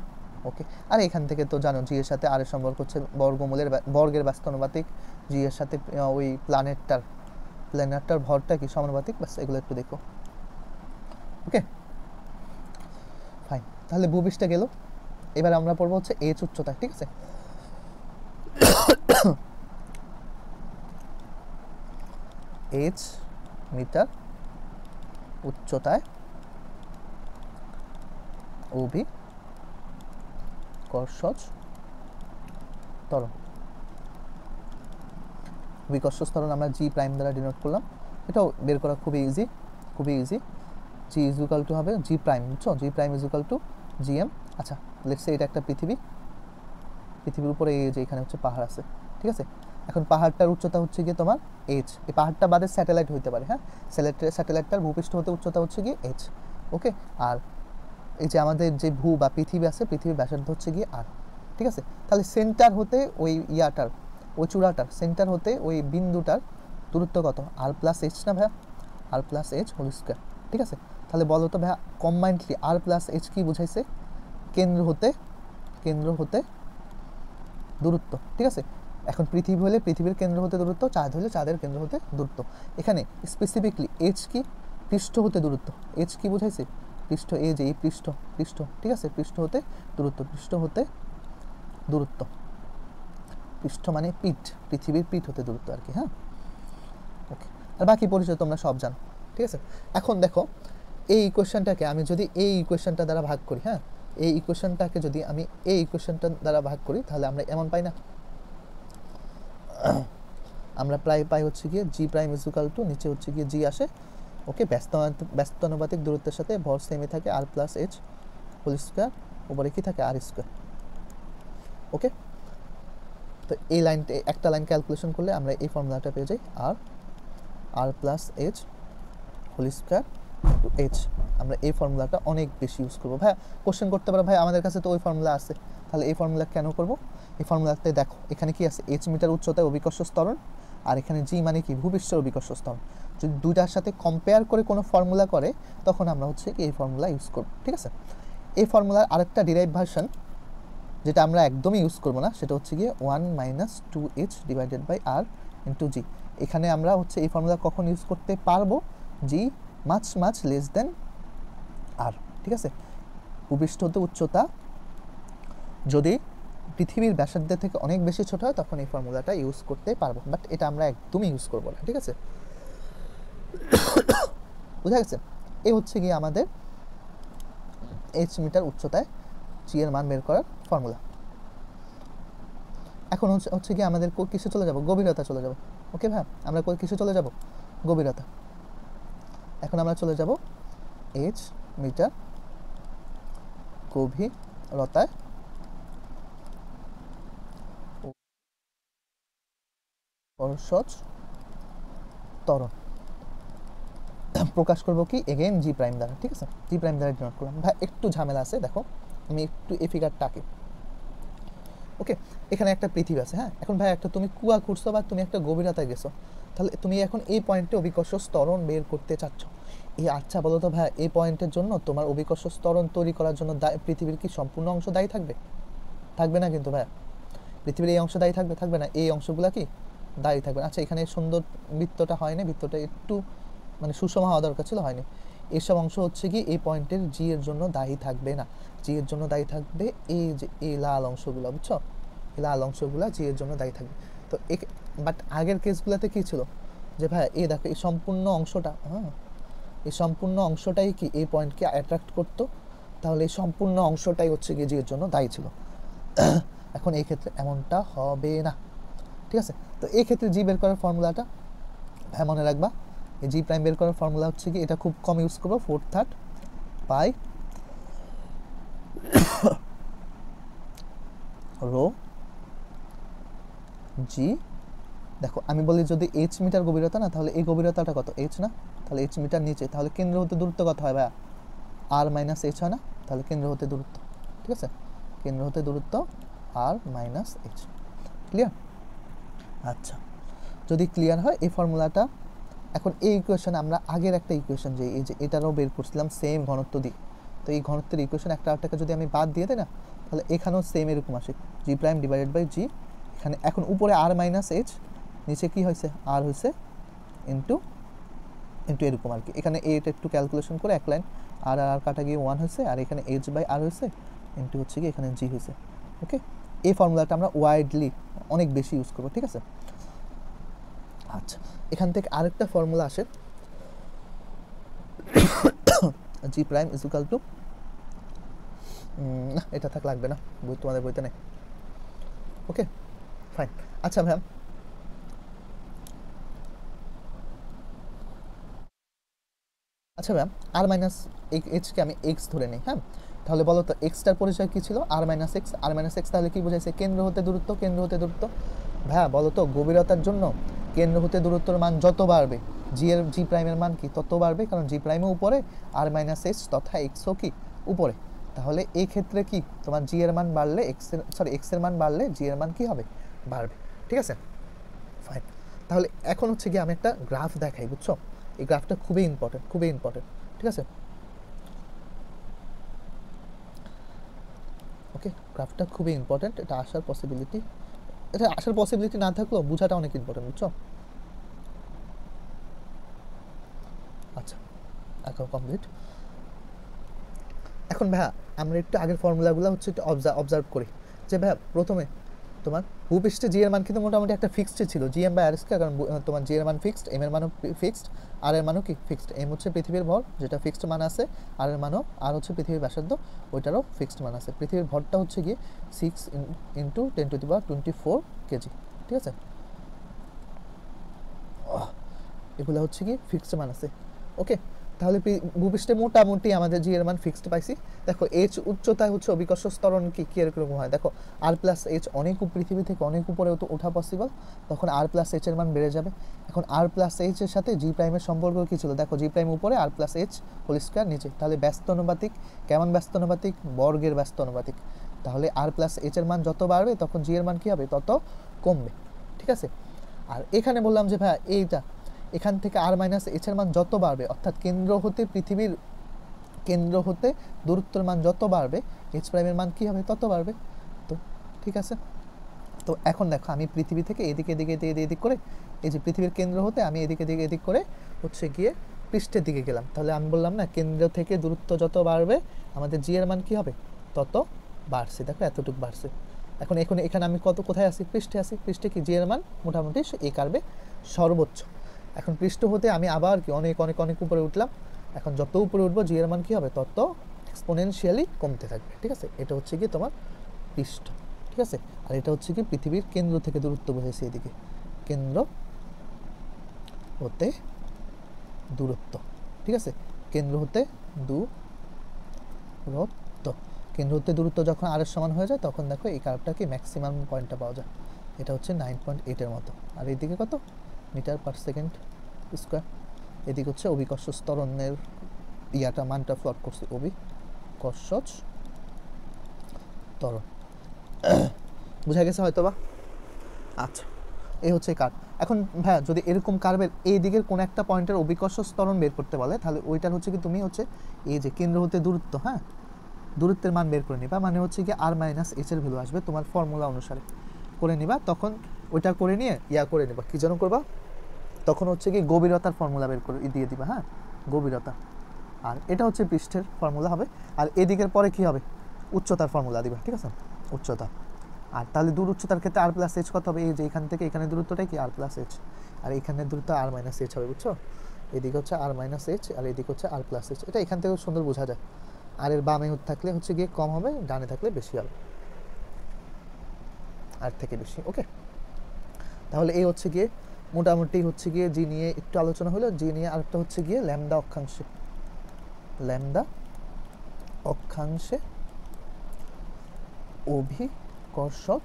ওকে, আর এখান থেকে তো জানো জি এর সাথে আর এর সম্পর্ক হচ্ছে বর্গের ব্যস্তানুপাতিক, জি এর সাথে ওই প্ল্যানেটটার ভরটা কি সমানুপাতিক, বাস এগুলো একটু দেখো। ওকে ফাইন, তাহলে ভূপৃষ্ঠে গেল। এবার আমরা পড়বো হচ্ছে এইচ উচ্চতা। ঠিক আছে, এইচ মিটার উচ্চতায় অভিকর্ষজ ত্বরণ। অভিকর্ষজ ত্বরণ আমরা জি প্রাইম দ্বারা ডিনোট করলাম, এটাও বের করা খুবই easy. G is equal to হবে জি প্রাইম, বুঝছো, G prime is equal to GM. আচ্ছা, লেটস সে এটা একটা পৃথিবীর উপরে এই যে এখানে হচ্ছে পাহাড় আছে। ঠিক আছে, এখন পাহাড়টার উচ্চতা হচ্ছে গিয়ে তোমার এইচ, এই পাহাড়টা বাদে স্যাটেলাইট হইতে পারে। হ্যাঁ, স্যাটেলাইটটার ভূপৃষ্ঠ হতে উচ্চতা হচ্ছে গিয়ে এইচ। ওকে, আর এই যে আমাদের যে ভূ বা পৃথিবী আছে, পৃথিবীর ব্যাসার্ধ হচ্ছে গিয়ে আর। ঠিক আছে, তাহলে সেন্টার হতে ওই ওই চূড়াটার সেন্টার হতে ওই বিন্দুটার দূরত্ব কত, আর প্লাস এইচ না ভাইয়া, আর প্লাস এইচ হোল স্কোয়ার। ঠিক আছে, তাহলে বলো তো ভাইয়া কম্বাইন্ডলি আর প্লাস এইচ কি বুঝাইছে, কেন্দ্র হতে দূরত্ব। ঠিক আছে, এখন পৃথিবী হলে পৃথিবীর কেন্দ্র হতে দূরত্ব, চাঁদ হলে চাঁদের কেন্দ্র হতে দূরত্ব। এখানে স্পেসিফিকলি এইচ কি, পৃষ্ঠ হতে দূরত্ব। এইচ কি বুঝাইছে, পৃষ্ঠ, এই যে এই পৃষ্ঠ। ঠিক আছে, পৃষ্ঠ হতে দূরত্ব, পৃষ্ঠ মানে পিঠ, পৃথিবীর পিঠ হতে দূরত্ব আর কি। হ্যাঁ, ওকে, আর বাকি পরিচয় তোমরা সব জানো। ঠিক আছে, এখন দেখো এই ইকুয়েশনটাকে আমি যদি এই ইকুয়েশনটা দ্বারা ভাগ করি, হ্যাঁ, এই ইকুয়েশনটাকে যদি আমি এই ইকুয়েশনটা দ্বারা ভাগ করি, তাহলে আমরা এমন পাই না, আমরা প্রায় পাই হচ্ছে গিয়ে জি প্রাইম ইজ ইকুয়াল টু, নিচে হচ্ছে গিয়ে জি আসে। ওকে, ব্যস্তানুপাতিক দূরত্বের সাথে ভর সেমই থাকে, আর প্লাস এইচ হোল স্কোয়ার, উপরে কি থাকে আর স্কোয়ার। ওকে, তো এই লাইনটা একটা লাইন ক্যালকুলেশন করলে আমরা এই ফর্মুলাটা পেয়ে যাই, R plus H whole square to H. আমরা এই ফর্মুলাটা অনেক বেশি ইউজ করবো। ভাই কোশ্চেন করতে পারো, ভাই আমাদের কাছে তো ওই ফর্মুলা আছে, তাহলে এই ফর্মুলা কেন করব? এই ফর্মুলাতে দেখো এখানে কি আছে, এইচ মিটার উচ্চতায় অভিকর্ষ ত্বরণ, আর এখানে জি মানে কি, ভূপৃষ্ঠের অভিকর্ষ ত্বরণ। যদি দুইটার সাথে কম্পেয়ার করে কোনো ফর্মুলা করে, তখন আমরা হচ্ছে এই ফর্মুলা ইউজ করব। ঠিক আছে, এই ফর্মুলার আরেকটা ডিরাইভ ভার্সন যেটা আমরা একদমই ইউজ করবো না, সেটা হচ্ছে গিয়ে 1 - 2h divided by R into G. এখানে আমরা হচ্ছে এই ফর্মুলা কখন ইউজ করতে পারবো, জি মাচ লেস দেন আর। ঠিক আছে, ভূপৃষ্ঠ হতে উচ্চতা যদি পৃথিবীর ব্যাসার্ধের থেকে অনেক বেশি ছোট হয়, তখন এই ফর্মুলাটা ইউজ করতে পারবো, বাট এটা আমরা একদমই ইউজ করবো না। ঠিক আছে, বুঝা গেছে? এই হচ্ছে গিয়ে আমাদের এইচ মিটার উচ্চতায় জি এর মান বের করার ফর্মুলা। এখন হচ্ছে গিয়ে আমাদের কিসে চলে যাব, গভীরতা চলে যাব। ওকে ভাই, আমরা কিসে চলে যাব, গভীরতা। এখন আমরা চলে যাব এইচ মিটার গভীরতায় অভিকর্ষজ ত্বরণ। প্রকাশ করব কি এগেইন জি প্রাইম দ্বারা, ঠিক আছে, জি প্রাইম দ্বারা ডিনোট করলাম। ভাই একটু ঝামেলা আছে, দেখো আমি একটু এই ফিগারটাকে, ওকে, এখানে একটা পৃথিবী আছে, হ্যাঁ। এখন ভাই একটা তুমি কুয়া খুঁড়ছো বা তুমি একটা গভীরতায় গেছো, তাহলে তুমি এখন এই পয়েন্টে অভিকর্ষ ত্বরণ বের করতে চাচ্ছ। এই আচ্ছা বলো তো ভাই, এই পয়েন্টের জন্য তোমার অভিকর্ষ ত্বরণ তৈরি করার জন্য পৃথিবীর কি সম্পূর্ণ অংশ দায়ী থাকবে? থাকবে না কিন্তু ভাই, পৃথিবীর এই অংশ দায়ী থাকবে? থাকবে না, এই অংশগুলা কি দায়ী থাকবে? আচ্ছা এখানে সুন্দর বৃত্তটা হয়নি, বৃত্তটা একটু মানে সুষম হওয়া দরকার ছিল, হয়নি। এসব অংশ হচ্ছে কি এই পয়েন্টের জি এর জন্য দায়ী থাকবে না, জি এর জন্য দায়ী থাকবে এই যে এই লাল অংশগুলো, বুঝছো, এই লাল অংশগুলো জি এর জন্য দায়ী থাকবে। তো বাট আগের কেসগুলোতে কি ছিল যে ভাই এই দেখো এই সম্পূর্ণ অংশটা, হ্যাঁ, এই সম্পূর্ণ অংশটাই কি এই পয়েন্টকে অ্যাট্রাক্ট করতো, তাহলে এই সম্পূর্ণ অংশটাই হচ্ছে কি জি এর জন্য দায়ী ছিল। এখন এই ক্ষেত্রে এমনটা হবে না, ঠিক আছে। তো এই ক্ষেত্রে জি বের করার ফর্মুলাটা হ্যাঁ মনে রাখবা, এই জি প্রাইম বের করার ফর্মুলা হচ্ছে কি, এটা খুব কম ইউজ করবো, 4/3 পাই রো জি। দেখো আমি বলি যদি এইচ মিটার গভীরতা না, তাহলে এই গভীরতাটা কত, এইচ না, তাহলে এইচ মিটার নিচে, তাহলে কেন্দ্র হতে দূরত্ব কত হয় ভাইয়া, আর মাইনাস এইচ হয় না, তাহলে কেন্দ্র হতে দূরত্ব, ঠিক আছে, কেন্দ্র হতে দূরত্ব আর মাইনাস এইচ। ক্লিয়ার? আচ্ছা যদি ক্লিয়ার হয় এই ফর্মুলাটা, এখন এই ইকুয়েশন আমরা আগের একটা ইকুয়েশন যে এই যে এটারও বের করছিলাম সেম ঘনত্ব দিয়ে, তো এই ঘনত্বের ইকুয়েশন একটা আটটাকে যদি আমি বাদ দিয়ে দিই না, তাহলে এখানেও সেম এরকম আসে, জি প্রাইম ডিভাইডেড বাই জি, এখানে এখন উপরে আর মাইনাস এইচ, নিচে কি হয়েছে আর হয়েছে ইন্টু ইন্টু এরকম আর কি। এখানে এটা একটু ক্যালকুলেশন করে এক লাইন আর আর কাটা গিয়ে 1 হয়েছে, আর এখানে এইচ বাই আর হয়েছে ইন্টু হচ্ছে কি এখানে জি হয়েছে। ওকে, এই ফর্মুলাটা আমরা ওয়াইডলি অনেক বেশি ইউজ করবো, ঠিক আছে। আচ্ছা এখান থেকে আরেকটা ফর্মুলা আসে, জি প্রাইম ইজ ইকুয়াল টু, না এটা থাক লাগবে না, বই তোমাদের বইতে নেই, ওকে ফাইন। আচ্ছা ম্যাম আচ্ছা ম্যাম আর মাইনাস এইচকে আমি এক্স ধরে নিই, হ্যাঁ, তাহলে বলো তো এক্সটার পরিচয় কী ছিল, আর মাইনাস এক্স, আর মাইনাস এক্স তাহলে কী বোঝাইছে, কেন্দ্র হতে দূরত্ব, কেন্দ্র হতে দূরত্ব। ভাইয়া বলো তো গভীরতার জন্য কেন্দ্র হতে দূরত্বর মান যত বাড়বে জি প্রাইমের মান কি তত বাড়বে, কারণ জি প্রাইমও উপরে আর মাইনাস এইচ তথা এক্সও কি উপরে, তাহলে এই ক্ষেত্রে কি তোমার জি এর মান বাড়লে এক্স এর মান বাড়লে জি এর মান কি হবে, বাড়বে, ঠিক আছে ফাইন। তাহলে এখন হচ্ছে কি আমি একটা গ্রাফ দেখাই, বুঝছো, এই গ্রাফটা খুবই ইম্পর্টেন্ট, খুবই ইম্পর্টেন্ট, ঠিক আছে। ওকে গ্রাফটা খুবই ইম্পর্টেন্ট, এটা আসার পসিবিলিটি না থাকলেও বোঝাটা অনেক ইম্পর্টেন্ট, বুঝছো। আচ্ছা এখন কমপ্লিট। এখন ভাইয়া আমরা একটু আগের ফর্মুলাগুলো হচ্ছে একটু অবজার্ভ করি, যে ভাইয়া প্রথমে তোমার ভূপৃষ্ঠে জি এর মান কিন্তু মোটামুটি একটা ফিক্সড ছিল, G M by R square, কারণ তোমার জি এর মান ফিক্সড, এম এর মানও ফিক্সড, আর এর মানও কি ফিক্সড, এম হচ্ছে পৃথিবীর ভর যেটা ফিক্সড মান আছে, আর এর মানও আর হচ্ছে পৃথিবীর ব্যাসার্ধ ওইটারও ফিক্সড মান আছে। পৃথিবীর ভরটা হচ্ছে গিয়ে 6 ইন্টু 10⁻24 কেজি, ঠিক আছে, এগুলো হচ্ছে কি ফিক্সড মান আছে। ওকে তাহলে ভূপৃষ্ঠে মোটামুটি আমাদের জি এর মান ফিক্সড পাইছি। দেখো এইচ উচ্চতায় হচ্ছে অভিকর্ষ ত্বরণ কি এরকম হয়, দেখো আর প্লাস এইচ অনেক পৃথিবী থেকে অনেক উপরে তো ওঠা পসিবল, তখন আর প্লাস এইচ এর মান বেড়ে যাবে। এখন আর প্লাস এইচ এর সাথে জি প্রাইমের সম্পর্ক কী ছিল, দেখো জি প্রাইম উপরে আর প্লাস এইচ হোল স্কয়ার নিচে, তাহলে ব্যস্ত অনুপাতিক, কেমন ব্যস্ত অনুপাতিক, বর্গের ব্যস্ত অনুপাতিক, তাহলে আর প্লাস এইচ এর মান যত বাড়বে তখন জি এর মান কী হবে তত কমবে, ঠিক আছে। আর এখানে বললাম যে ভাই এইটা এখান থেকে আর মাইনাস এইচ এর মান যত বাড়বে, অর্থাৎ কেন্দ্র হতে দূরত্বের মান যত বাড়বে এইচ প্রাইমের মান কী হবে তত বাড়বে, তো ঠিক আছে। তো এখন দেখো আমি পৃথিবী থেকে এদিক করে, এই যে পৃথিবীর কেন্দ্র হতে আমি এদিক করে হচ্ছে গিয়ে পৃষ্ঠের দিকে গেলাম, তাহলে আমি বললাম না কেন্দ্র থেকে দূরত্ব যত বাড়বে আমাদের জি এর মান কী হবে তত বাড়ছে, দেখো এতটুকু বাড়ছে। এখন এখানে আমি কোথায় আছি, পৃষ্ঠে আছি, পৃষ্ঠে কি জি এর মান মোটামুটি এই কার্ভে সর্বোচ্চ। এখন পৃষ্ঠ হতে আমি আবার কি অনেক উপরে উঠলাম, এখন যত উপরে উঠবো জি এর মান কী হবে তত এক্সপোনেনশিয়ালি কমতে থাকবে, ঠিক আছে। এটা হচ্ছে কি তোমার পৃষ্ঠ, ঠিক আছে। আর এটা হচ্ছে কি পৃথিবীর কেন্দ্র থেকে দূরত্ব বোঝাইছে, এদিকে কেন্দ্র হতে দূরত্ব, ঠিক আছে, কেন্দ্র হতে দূরত্ব যখন আর এর সমান হয়ে যায় তখন দেখো এই কার্ভটা কি ম্যাক্সিমাম পয়েন্টটা পাওয়া যায়, এটা হচ্ছে 9.8 এর মতো, আর এইদিকে কত মিটার পার সেকেন্ড স্কোয়ার, এদিকে হচ্ছে অভিকর্ষজ ত্বরণের ইয়াটা মানটা প্লট করছি, অভিকর্ষজ ত্বরণ। বুঝা গেছে হয়তো বা? আচ্ছা, এই হচ্ছে কার্ভ। এখন ভাইয়া যদি এরকম কার্ভের এই দিকের কোন একটা পয়েন্টের অভিকর্ষজ ত্বরণ বের করতে বলে, তাহলে ওইটার হচ্ছে কি তুমি হচ্ছে এই যে কেন্দ্র হতে দূরত্ব, হ্যাঁ, দূরত্বের মান বের করে নিবা। মানে হচ্ছে কি আর মাইনাস এইচ এর ভ্যালু আসবে তোমার ফর্মুলা অনুসারে করে নিবা। তখন ওইটা করে নিয়ে ইয়া করে নিবা, কি যেন করবা, তখন হচ্ছে কি গভীরতার ফর্মুলা বের করে দিয়ে দিবা, হ্যাঁ, গভীরতা। আর এটা হচ্ছে পৃষ্ঠের ফর্মুলা হবে। আর এদিকের পরে কি হবে, উচ্চতার ফর্মুলা দিবা, ঠিক আছে, উচ্চতা। আর তাহলে দূর উচ্চতার ক্ষেত্রে আর প্লাস এইচ কত হবে, এই যে এখান থেকে এখানে দূরত্বটাই কি আর প্লাস এইচ, আর এখানের দূরত্ব আর মাইনাস এইচ হবে, বুঝছো? এদিকে হচ্ছে আর মাইনাস এইচ আর এদিকে হচ্ছে আর প্লাস এইচ। এটা এখান থেকে সুন্দর বোঝা যায়। আর এর বামে থাকলে হচ্ছে গিয়ে কম হবে, ডানে থাকলে বেশি হবে, আর থেকে বেশি। ওকে, তাহলে এই হচ্ছে গিয়ে মোটামুটি হচ্ছে গিয়ে জি নিয়ে একটু আলোচনা হলো। জি নিয়ে আরেকটা হচ্ছে গিয়ে ল্যামডা অক্ষাংশে, ল্যামডা অক্ষাংশে অভিকর্ষজ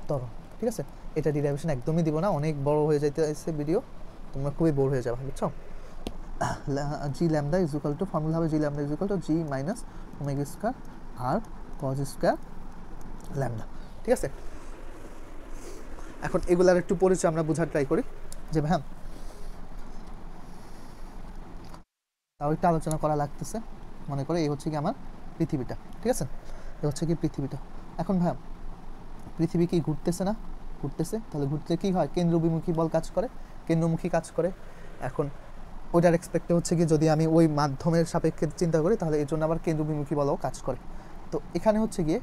ত্বরণ, ঠিক আছে। এটা ডিরাইভেশন একদমই দিব না, অনেক বড় হয়ে যাইতেছে ভিডিও, তোমরা খুবই বোর হয়ে যাবে, বুঝছো? G lambda is equal to, formula হবে g lambda is equal to g minus omega square R cos square lambda, ঠিক আছে। এখন এগুলার একটু পরিচয় আমরা বোঝার ট্রাই করি যে হ্যাঁ, তাও একটু আলোচনা করা লাগতেছে। মনে করে এই হচ্ছে কি আমার পৃথিবীটা, ঠিক আছে, এই হচ্ছে কি পৃথিবীটা। এখন ভাই পৃথিবী কি ঘুরতেছে না? ঘুরতেছে। তাহলে ঘুরতে কি হয়, কেন্দ্রবিমুখী বল কাজ করে, কেন্দ্রমুখী কাজ করে। এখন ওইটার এক্সপেক্টে হচ্ছে কি যদি আমি ওই মাধ্যমের সাপেক্ষে চিন্তা করি, তাহলে এর জন্য আবার কেন্দ্রবিমুখী বলও কাজ করে। তো এখানে হচ্ছে গিয়ে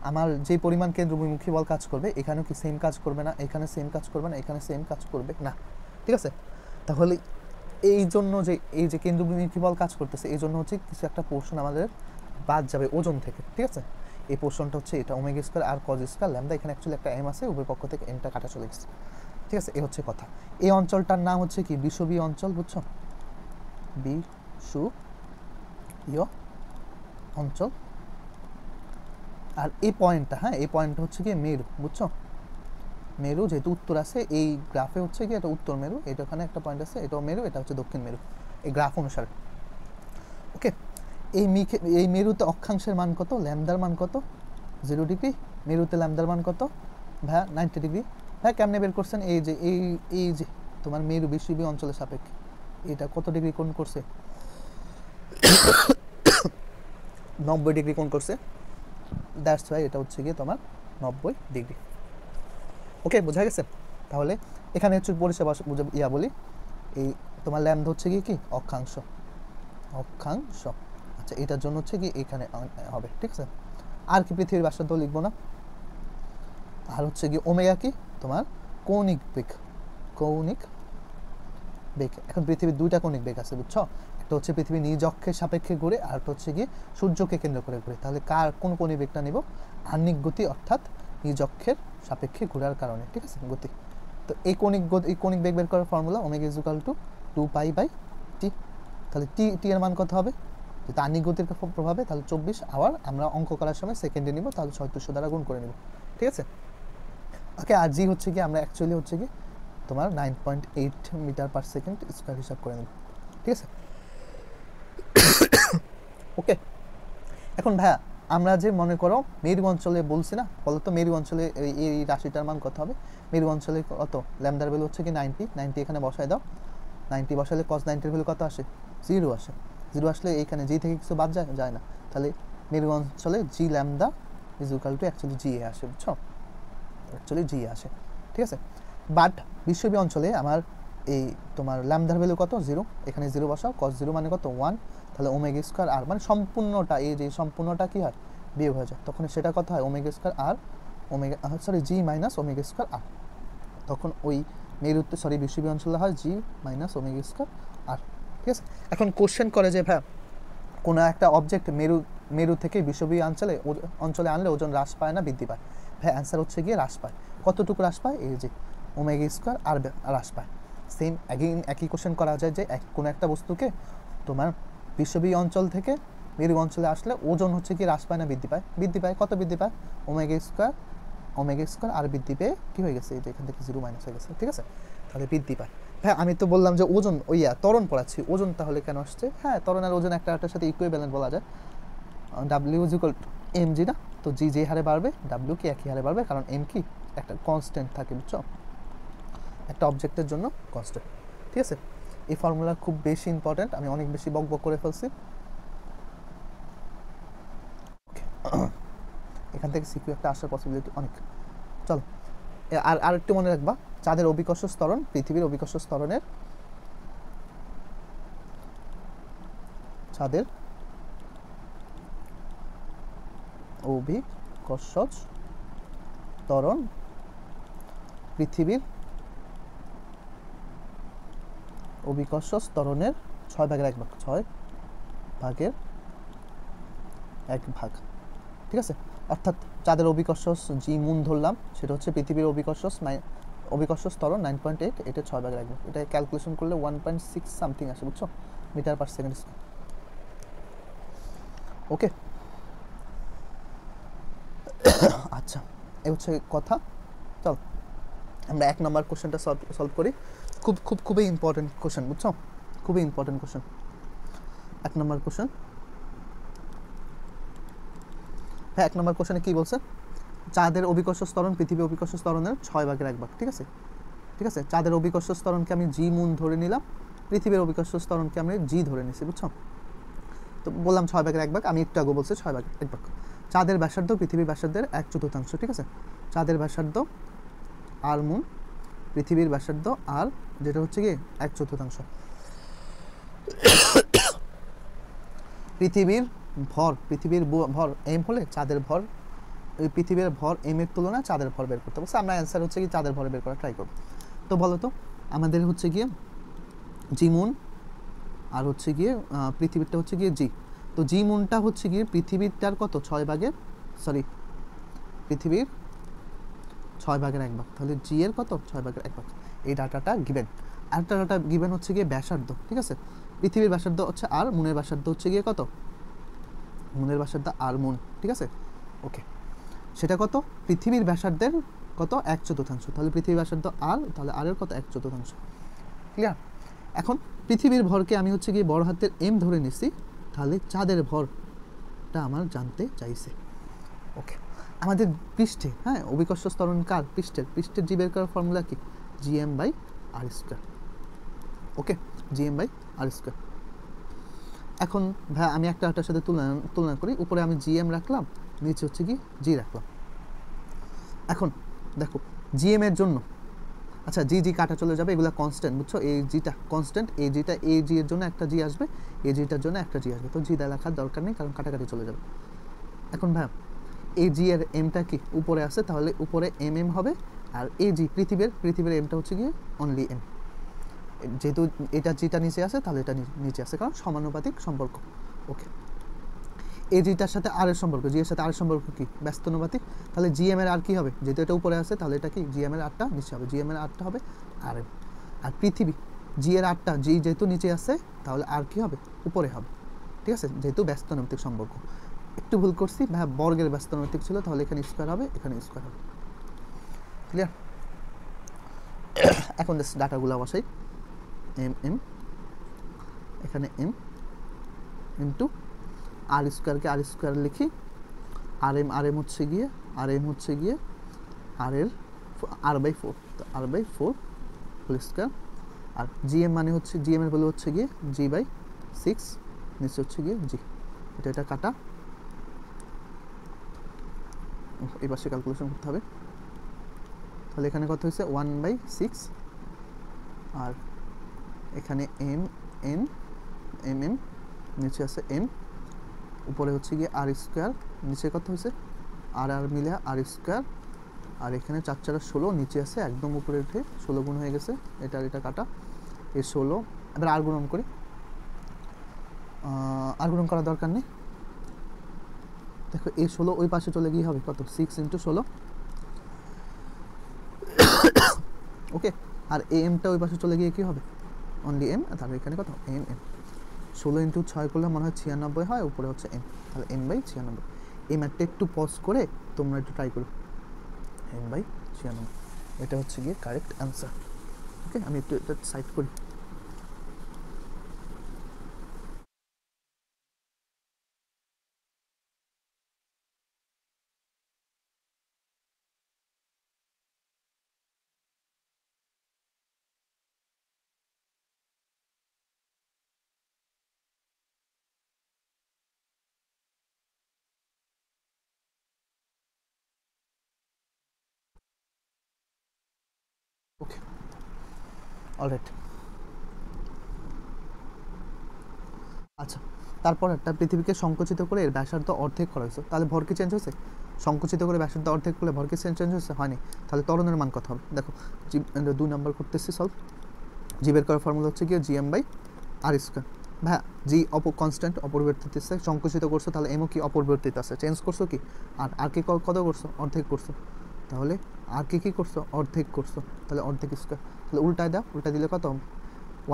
আমার যে পরিমাণ কেন্দ্রবিমুখী বল কাজ করবে, এখানেও কি সেম কাজ করবে না, এখানে সেম কাজ করবে না, এখানে সেম কাজ করবে না, ঠিক আছে। তাহলে এই জন্য যে এই যে কেন্দ্রবিমুখী বল কাজ করতেছে, এই জন্য হচ্ছে কিছু একটা পোর্শন আমাদের বাদ যাবে ওজন থেকে, ঠিক আছে। এই পোর্শনটা হচ্ছে এটা omega square R cos square lambda, এখানে অ্যাকচুয়ালি একটা এম আছে, উভয় পক্ষ থেকে এমটা কাটা চলে গেছে, ঠিক আছে। এই হচ্ছে কথা। এই অঞ্চলটার নাম হচ্ছে কি বিষুবীয় অঞ্চল, বুঝছো? বিষুবীয় অঞ্চল। আর এই পয়েন্টটা, হ্যাঁ, এই পয়েন্টটা হচ্ছে কি মেরু, বুঝছো? মেরু যেহেতু উত্তর আছে, এই গ্রাফে হচ্ছে কি এটা উত্তর মেরু, এটা ওখানে একটা পয়েন্ট আছে, এটাও মেরু, এটা হচ্ছে দক্ষিণ মেরু, এই গ্রাফ অনুসারে। ওকে, এই মেরুতে অক্ষাংশের মান কত, ল্যামডার মান কত, 0 ডিগ্রি। মেরুতে ল্যামডার মান কত ভাইয়া, 90 ডিগ্রি। হ্যাঁ, কেমনে বের করছেন, এই যে এই যে তোমার মেরু বিষুবীয় অঞ্চলের সাপেক্ষে এটা কত ডিগ্রি কোণ করছে, 90 ডিগ্রি কোণ করছে। দ্যাটস ওয়াই এটা হচ্ছে গিয়ে তোমার 90 ডিগ্রি। ওকে, বোঝা গেছে? তাহলে এখানে হচ্ছে পরিষেবা ইয়া বলি, এই তোমার ল্যামডা হচ্ছে গিয়ে কি অক্ষাংশ, অক্ষাংশ। আচ্ছা, এটার জন্য হচ্ছে কি এখানে হবে, ঠিক আছে। আর কি পৃথিবীর ব্যাসার্ধ লিখবো না। আর হচ্ছে কি ওমেগা কি তোমার কৌণিক বেগ, কৌণিক বেগ। এখন পৃথিবীর দুইটা কৌণিক বেগ আছে, বুঝছো? একটা হচ্ছে পৃথিবী নিজ অক্ষের সাপেক্ষে ঘুরে, আর একটা হচ্ছে গিয়ে সূর্যকে কেন্দ্র করে ঘুরে। তাহলে কোন কৌণিক বেগটা নিব, আহ্নিক গতি, অর্থাৎ নিজ অক্ষের সাপেক্ষে ঘোরার কারণে, ঠিক আছে, গতি। তো এই কৌণিক বেগ বের করার formula omega is equal two 2π/t। তাহলে টি এর মান কত হবে, যেটা আহ্নিক গতির প্রভাবে, তাহলে 24। আবার আমরা অঙ্ক করার সময় সেকেন্ডে নিব, তাহলে 3600 দ্বারা গুণ করে নিব, ঠিক আছে। ওকে, আর জি হচ্ছে কি আমরা অ্যাকচুয়ালি হচ্ছে কি তোমার 9.8 মিটার পার সেকেন্ড স্কয়ার হিসাব করে নেব, ঠিক আছে। ওকে, এখন ভাইয়া আমরা যে মনে করো মেরু অঞ্চলে বলছি না, বলতো মেরু অঞ্চলে এই রাশিটার মান কত হবে, মেরু অঞ্চলে কত, ল্যামডার ভ্যালু হচ্ছে কি 90 এখানে বসায় দাও। 90 বসালে cos 90 এর ভ্যালু কত আসে, 0 আসে। 0 আসলে এইখানে জি থেকে কিছু বাদ যায় না। তাহলে মেরু অঞ্চলে g lambda is equal to actually g এ আসে, বুঝছো? অ্যাকচুয়ালি জি আসে, ঠিক আছে। বাট বিষুবীয় অঞ্চলে আমার এই তোমার ল্যামডার ভ্যালু কত, 0, এখানে 0 বসাও। cos 0 মানে কত, 1। তাহলে ওমেগা স্কয়ার আর, মানে সম্পূর্ণটা, এই যে সম্পূর্ণটা কি হয়, বিয়োগ হয়ে যায়, তখন সেটা কত হয়, ওমেগা স্কয়ার আর ওমেগা, সরি, জি মাইনাস ওমেগা স্কয়ার আর। তখন ওই মেরুতে, সরি, বিষুবীয় অঞ্চলে হয় জি মাইনাস ওমেগা স্কয়ার আর, ঠিক আছে। এখন কোশ্চেন করে যে ভাই কোনো একটা অবজেক্ট মেরু থেকে বিষুবীয় অঞ্চলে আনলে ওজন হ্রাস পায় না বৃদ্ধি পায়? ভাই অ্যান্সার হচ্ছে গিয়ে হ্রাস পায়। কতটুকু হ্রাস পায়, এই যে ওমেগা স্কয়ার আর হ্রাস পায়। সেম একই কোশ্চেন করা যায় যে কোনো একটা বস্তুকে তোমার বিষুবীয় অঞ্চল থেকে মেরু অঞ্চলে আসলে ওজন হচ্ছে কি হ্রাস পায় না বৃদ্ধি পায়? বৃদ্ধি পায়। কত বৃদ্ধি পায়, ওমেগা স্কয়ার আর বৃদ্ধি পেয়ে কী হয়ে গেছে, এই যে এখান থেকে 0 মাইনাস হয়ে গেছে, ঠিক আছে। তাহলে বৃদ্ধি পায়। হ্যাঁ আমি তো বললাম যে ওজন ত্বরণ পড়াচ্ছি, ওজন তাহলে কেন আসছে? হ্যাঁ ত্বরণ আর ওজন একটা একটার সাথে ইকুইভ্যালেন্ট বলা যায়। W is equal to M G না, তো জি যে হারে বাড়বে ডাব্লিউ কি একই হারে বাড়বে, কারণ এম কি একটা কনস্ট্যান্ট থাকে, বুঝছো, একটা অবজেক্টের জন্য কনস্ট্যান্ট। ঠিক আছে, এই ফর্মুলা খুব বেশি ইম্পর্ট্যান্ট, আমি অনেক বেশি বক করে ফেলছি। এখান থেকে সিকিউ একটা আসার পসিবিলিটি অনেক। চলো আর একটু মনে রাখবা, চাঁদের অভিকর্ষ ত্বরণ পৃথিবীর অভিকর্ষ ত্বরণের, চাঁদের অভিকর্ষ ত্বরণ পৃথিবীর অভিকর্ষ ত্বরণের 6/1 ভাগ, 6/1 ভাগ। ঠিক আছে, অর্থাৎ চাঁদের অভিকর্ষ জি মুন ধরলাম, সেটা হচ্ছে পৃথিবীর অভিকর্ষ ত্বরণ 9.8, এটা 6/1 ভাগ। এটা ক্যালকুলেশন করলে 1.6 সামথিং আসে, বুঝছো, মিটার পার সেকেন্ড স্কয়ার। ওকে, আচ্ছা এই হচ্ছে কথা। চল আমরা 1 নম্বর কোশ্চেনটা সলভ করি। খুবই ইম্পর্টেন্ট কোশ্চেন, বুঝছো, খুবই ইম্পর্টেন্ট কোশ্চেন। 1 নম্বর কোশ্চেন, হ্যাঁ 1 নম্বর কোশ্চেনে কি বলছে? চাঁদের অভিকর্ষ ত্বরণ পৃথিবীর অভিকর্ষ ত্বরণের 6/1 ভাগ। ঠিক আছে, ঠিক আছে, চাঁদের অভিকর্ষ ত্বরণকে আমি জি মুন ধরে নিলাম, পৃথিবীর অভিকর্ষ ত্বরণকে আমি জি ধরে নিছি, বুঝছো। তো বললাম 6/1 ভাগ, আমি একটু আগে বলছি 6/1 ভাগ। চাঁদের ব্যাসার্ধ পৃথিবীর ব্যাসার্ধের 1/4। ঠিক আছে, চাঁদের ব্যাসার্ধ আর মুন, পৃথিবীর ব্যাসার্ধ আর যেটা হচ্ছে কি 1/4। পৃথিবীর ভর এম হলে চাঁদের ভর, পৃথিবীর ভর এম এর তুলনায় চাঁদের ভর বের করতে বলছে। আমরা অ্যান্সার হচ্ছে কি চাঁদের ভর বের করা ট্রাই করব। তো বলো তো আমাদের হচ্ছে গিয়ে জি মুন আর হচ্ছে গিয়ে পৃথিবীরটা হচ্ছে গিয়ে জি, তো জি মুনটা হচ্ছে গিয়ে পৃথিবীরটার কত 6/1 ভাগ, তাহলে জি এর কত 6/1 ভাগ। এই ডাটাটা গিভেন। আরেকটা ডাটা গিভেন হচ্ছে গিয়ে ব্যাসার্ধ। ঠিক আছে, পৃথিবীর ব্যাসার্ধ হচ্ছে আর, মুনের ব্যাসার্ধ হচ্ছে গিয়ে কত, মুনের ব্যাসার্ধ আর মুন। ঠিক আছে, ওকে, সেটা কত পৃথিবীর ব্যাসার্ধের কত 1/4। তাহলে পৃথিবীর ব্যাসার্ধ আর, তাহলে আর এর কত 1/4। ক্লিয়ার? এখন পৃথিবীর ভরকে আমি হচ্ছে গিয়ে বড় হাতের এম ধরে নিছি, তাহলে চাঁদের ভরটা আমার জানতে চাইছে। ওকে, আমাদের পৃষ্ঠে, হ্যাঁ অভিকর্ষ ত্বরণ কার পৃষ্ঠের জি বের করার ফর্মুলা কি gm/r²। ওকে, gm/r²। এখন ভাই আমি একটার সাথে তুলনা করি, উপরে আমি জিএম রাখলাম, নিচে হচ্ছে কি জি রাখলাম। এখন দেখো জিএম এর জন্য, আচ্ছা জি কাটা চলে যাবে, এগুলো কনস্ট্যান্ট, বুঝছো, এই জিটা কনস্ট্যান্ট, এই জি এর জন্য একটা জি আসবে, এই জিটার জন্য একটা জি আসবে, তো জি দা লেখার দরকার নেই কারণ কাটাকাটি চলে যাবে। এখন ভাই এই জি এর এমটা কি উপরে আছে, তাহলে উপরে এম হবে, আর এই জি পৃথিবীর এমটা হচ্ছে গিয়ে অনলি এম। যেহেতু এটা জিটা নিচে আছে তাহলে এটা নিচে আছে, কারণ সমানুপাতিক সম্পর্ক। ওকে, এই জিটার সাথে আর এর সম্পর্ক, জি এর সাথে আর এর সম্পর্ক কি ব্যস্তানুপাতিক, তাহলে জিএম এর আর কি হবে, যেহেতু এটা উপরে আছে তাহলে এটা কি জিএম এর আরটা নিচে হবে, জিএম এর আরটা হবে আর এম। আর পৃথিবী জি এর আরটা, জি যেহেতু নিচে আছে তাহলে আর কি হবে উপরে হবে। ঠিক আছে, যেহেতু ব্যস্তানুপাতিক সম্পর্ক। একটু ভুল করছি ভাই, বর্গের ব্যস্তানুপাতিক ছিল, তাহলে এখানে স্কয়ার হবে, এখানে স্কয়ার হবে। ক্লিয়ার? এখন ডাটাগুলো বসাই, এম এখানে এম ইন্টু r² আর স্কয়ার লিখি, আর এম হচ্ছে গিয়ে r/4, তো r/4 হোল স্কয়ার। আর জিএম মানে হচ্ছে, জিএম এর ভ্যালু হচ্ছে গিয়ে g/6, নিচে হচ্ছে গিয়ে জি, এটা কাটা, এই পাশে ক্যালকুলেশন করতে হবে। তাহলে এখানে কত হয়েছে 1/6, আর এখানে এম নিচে আছে এম, উপরে হচ্ছে গিয়ে r², নিচে কত হয়েছে আর মিলে r², আর এখানে 4×4 নিচে আছে একদম উপরে উঠে 16 গুণ হয়ে গেছে, এটা কাটা, এই 16, এবার আর গুণন করি, আর গুণন করার দরকার নেই। দেখো এই 16 ওই পাশে চলে গিয়ে হবে কত 6 × 16। ওকে, আর এমটা ওই পাশে চলে গিয়ে কি হবে অনলি এম, তারপরে এখানে কত এম 16 × 6 করলে মনে হয় 96 হয়, উপরে হচ্ছে এম, তাহলে m/96। এই ম্যাথটা একটু পজ করে তোমরা একটু ট্রাই করো, m/96, এটা হচ্ছে গিয়ে কারেক্ট অ্যান্সার। ওকে, আমি একটু এটা সাইড করি। ওকে, অলরাইট। আচ্ছা, তারপর একটা পৃথিবীকে সংকুচিত করে এর ব্যাসার্ধ অর্ধেক করা হয়েছে, তাহলে ভর কি চেঞ্জ হয়েছে? সংকুচিত করে ব্যাসার্ধ অর্ধেক করলে ভর কি চেঞ্জ হয়েছে? হয়নি। তাহলে ত্বরণের মান কত হবে? দেখো, 2 নম্বর করতেছি সলভ। জি বের করার ফর্মুলা হচ্ছে গিয়ে GM/r²। ভাইয়া জি কনস্ট্যান্ট, অপরিবর্তিত আছে, সংকুচিত করছো তাহলে এমও কি অপরিবর্তিত আছে, চেঞ্জ করছো কি? আর কি কত করছো? অর্ধেক করছো। তাহলে আর কি করছো? অর্ধেক করছো, তাহলে অর্ধেক স্কোয়ার। তাহলে উল্টায় দাও, উল্টা দিলে কত?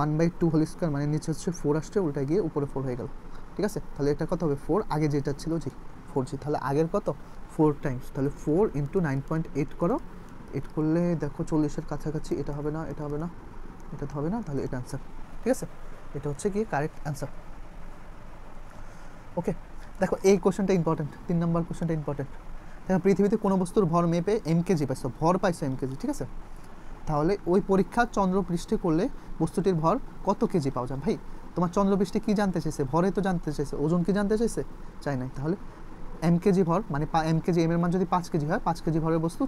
1/2 হোল স্কোয়ার, মানে নিচে হচ্ছে 4 আসছে, উল্টায় গিয়ে উপরে 4 হয়ে গেল। ঠিক আছে, তাহলে এটা কত হবে? 4, আগে যেটা ছিল জি 4G, তাহলে আগের কত? 4 টাইমস, তাহলে 4 × 9.8 করো। 8 করলে দেখো 40-এর কাছাকাছি। এটা হবে না, এটা হবে না, এটা তো হবে না, তাহলে এটা অ্যান্সার। ঠিক আছে, এটা হচ্ছে কি কারেক্ট অ্যান্সার। ওকে, দেখো এই কোশ্চেনটা ইম্পর্টেন্ট, 3 নম্বর কোশ্চেনটা ইম্পর্টেন্ট। দেখো, পৃথিবীতে কোনো বস্তুর ভর মেপে mkg পাইছো, ভর পাইছো mkg, ঠিক আছে? তাহলে ওই পরীক্ষা চন্দ্রপৃষ্ঠে করলে বস্তুটির ভর কত কেজি পাওয়া যায়? ভাই তোমার চন্দ্রপৃষ্ঠে কি জানতে চাইছে? ভরে তো জানতে চাইছে, ওজন কি জানতে চাইছে? চাই নাই। তাহলে mkg ভর মানে mkg, m এর মান যদি 5 কেজি হয়, 5 কেজি ভরের বস্তু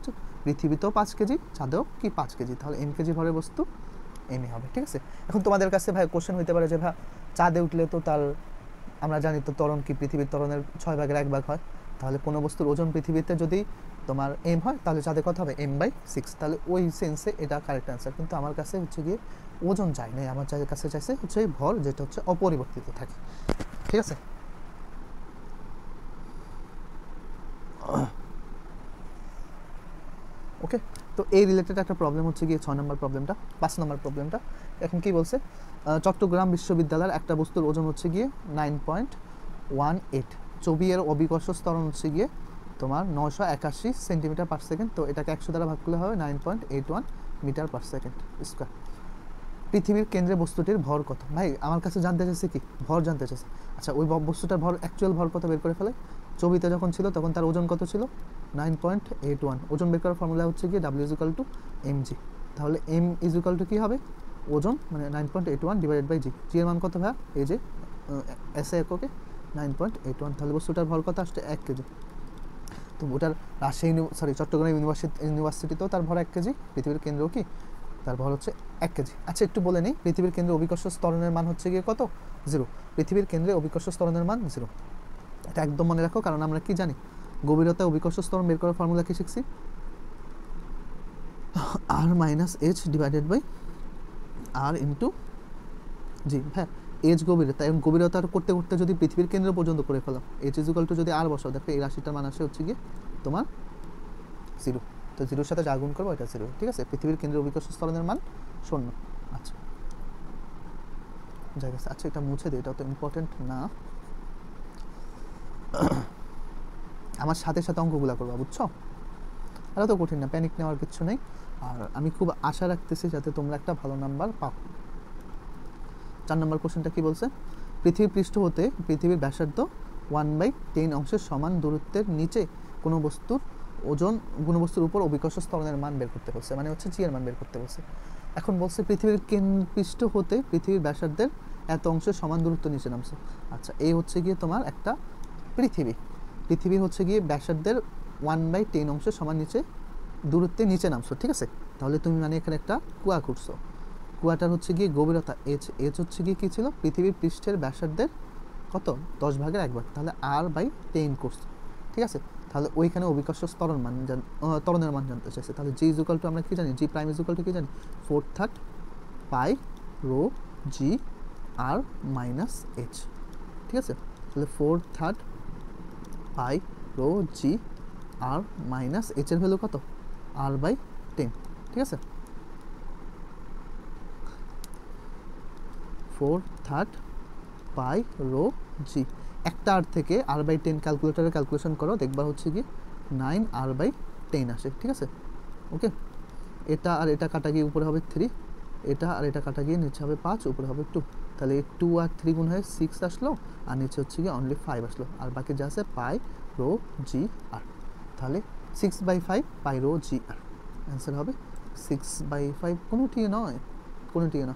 পৃথিবীতেও 5 কেজি, চাঁদেও কি 5 কেজি, তাহলে mkg ভরের বস্তু এমই হবে। ঠিক আছে, এখন তোমাদের কাছে ভাই কোশ্চেন হইতে পারে যে ভাই চাঁদে উঠলে তো তার, আমরা জানি তো ত্বরণ কি পৃথিবীর ত্বরণের 6/1 হয়, তাহলে কোনো বস্তুর ওজন পৃথিবীতে যদি তোমার m হয়, তাহলে চাঁদে কত হবে? m/6। তাহলে ওই সেন্সে এটা কারেক্ট অ্যান্সার, কিন্তু আমার কাছে হচ্ছে গিয়ে ওজন চাই নাই, আমার কাছে চাইছে হচ্ছে ভর, যেটা হচ্ছে অপরিবর্তিত থাকে। ঠিক আছে, ওকে। তো এই রিলেটেড একটা প্রবলেম হচ্ছে গিয়ে 6 নম্বর প্রবলেমটা, 5 নম্বর প্রবলেমটা। এখন কি বলছে? চট্টগ্রাম বিশ্ববিদ্যালয়ের একটা বস্তুর ওজন হচ্ছে গিয়ে 9.18, চবির অভিকর্ষ ত্বরণ হচ্ছে গিয়ে তোমার 981 সেন্টিমিটার পার সেকেন্ড। তো এটাকে 100 দ্বারা ভাগ করলে হবে 9.81 মিটার পার সেকেন্ড স্কোয়ার। পৃথিবীর কেন্দ্রে বস্তুটির ভর কত? ভাই আমার কাছে জানতে চাইছে কি? ভর জানতে চাইছে। আচ্ছা, ওই বস্তুটার ভর, অ্যাকচুয়াল ভর কত বের করে ফেলে। ছবিতে যখন ছিল তখন তার ওজন কত ছিল? 9.81। ওজন বের করার ফর্মুলা হচ্ছে গিয়ে W=mg। তাহলে m = কি হবে? ওজন মানে 9.81 ডিভাইডেড বাই জি। জি এর মান কত ভাই? এই যে এসে এককে 9.81, তাহলে বস্তুটার ভর কত আসছে? 1 কেজি। তো ওটার চট্টগ্রাম ইউনিভার্সিটিতেও তার ভর 1 কেজি, পৃথিবীর কেন্দ্রেও কি তার ভর হচ্ছে 1 কেজি। আচ্ছা, একটু বলে নিই, পৃথিবীর কেন্দ্রে অভিকর্ষ ত্বরণের মান হচ্ছে গিয়ে কত? 0। পৃথিবীর কেন্দ্রে অভিকর্ষ ত্বরণের মান 0, এটা একদম মনে রাখো, কারণ আমরা কি জানি? গভীরতা অভিকর্ষ ত্বরণ বের করার ফর্মুলা কি শিখছি? r-h divided by r into g. হ্যাঁ, এইচ গভীরতা, এবং গভীরতা করতে করতে যদি পৃথিবীর কেন্দ্র পর্যন্ত করে ফেলাম, h = যদি r বসাও, দেখো এই রাশিটার মান আসে হচ্ছে গিয়ে তোমার 0। তো 0-এর সাথে যা গুণ করবো এটা 0। ঠিক আছে, পৃথিবীর কেন্দ্রের অভিকর্ষ ত্বরণের মান 0। আচ্ছা, যাই গেছে। আচ্ছা, এটা মুছে দিই, এটা তো ইম্পর্টেন্ট না। আমার সাথে সাথে অঙ্কগুলো করবা, বুঝছো? এটা তো কঠিন না, প্যানিক নেওয়ার কিছু নেই। আর আমি খুব আশা রাখতেছি যাতে তোমরা একটা ভালো নাম্বার পাও। 4 নম্বর কোশ্চেনটা কি বলছে? পৃথিবীর পৃষ্ঠ হতে পৃথিবীর ব্যাসার্ধ 1/10 অংশের সমান দূরত্বের নিচে কোনো বস্তুর ওজন, কোনো বস্তুর উপর অভিকর্ষ ত্বরণের মান বের করতে বলছে, মানে হচ্ছে জি এর মান বের করতে বলছে। এখন বলছে পৃথিবীর পৃষ্ঠ হতে পৃথিবীর ব্যাসার্ধের এত অংশের সমান দূরত্ব নিচে নামছে। আচ্ছা, এই হচ্ছে গিয়ে তোমার একটা পৃথিবী হচ্ছে গিয়ে ব্যাসার্ধের 1/10 অংশের সমান নিচে দূরত্বে নিচে নামছো। ঠিক আছে, তাহলে তুমি মানে এখানে একটা কুয়া করছো। কুয়াটার হচ্ছে গিয়ে গভীরতা h হচ্ছে গিয়ে কী ছিল? পৃথিবীর পৃষ্ঠের ব্যাসার্ধের কত? 10/1, তাহলে r/10 করছো। ঠিক আছে, তাহলে ওইখানে অভিকর্ষ ত্বরণের মান জানতে চাইছে। তাহলে জি = আমরা কি জানি? জি প্রাইম = কি জানি? 4/3 পাই রো জি r মাইনাস h। ঠিক আছে, তাহলে 4/3 পাই রো জি r মাইনাস h এর ভ্যালু কত? r/10। ঠিক আছে, 4/3 পাই রো জি। একটা আর থেকে r/10 ক্যালকুলেটারে ক্যালকুলেশন করো, দেখবা হচ্ছে কি 9r/10 আসে। ঠিক আছে, ওকে। এটা আর এটা কাটা গিয়ে উপরে হবে 3, এটা আর এটা কাটা গিয়ে নিচে হবে 5, উপরে হবে 2, তাহলে 2 আর 3 গুণ হয়ে 6 আসলো, আর নিচে হচ্ছে গিয়ে অনলি 5 আসলো, আর বাকি যা আছে পাই রো জি আর। তাহলে 6/5 পাই রো জি আর, অ্যান্সার হবে 6/5। কোনোটি নয়, কোনোটিও না।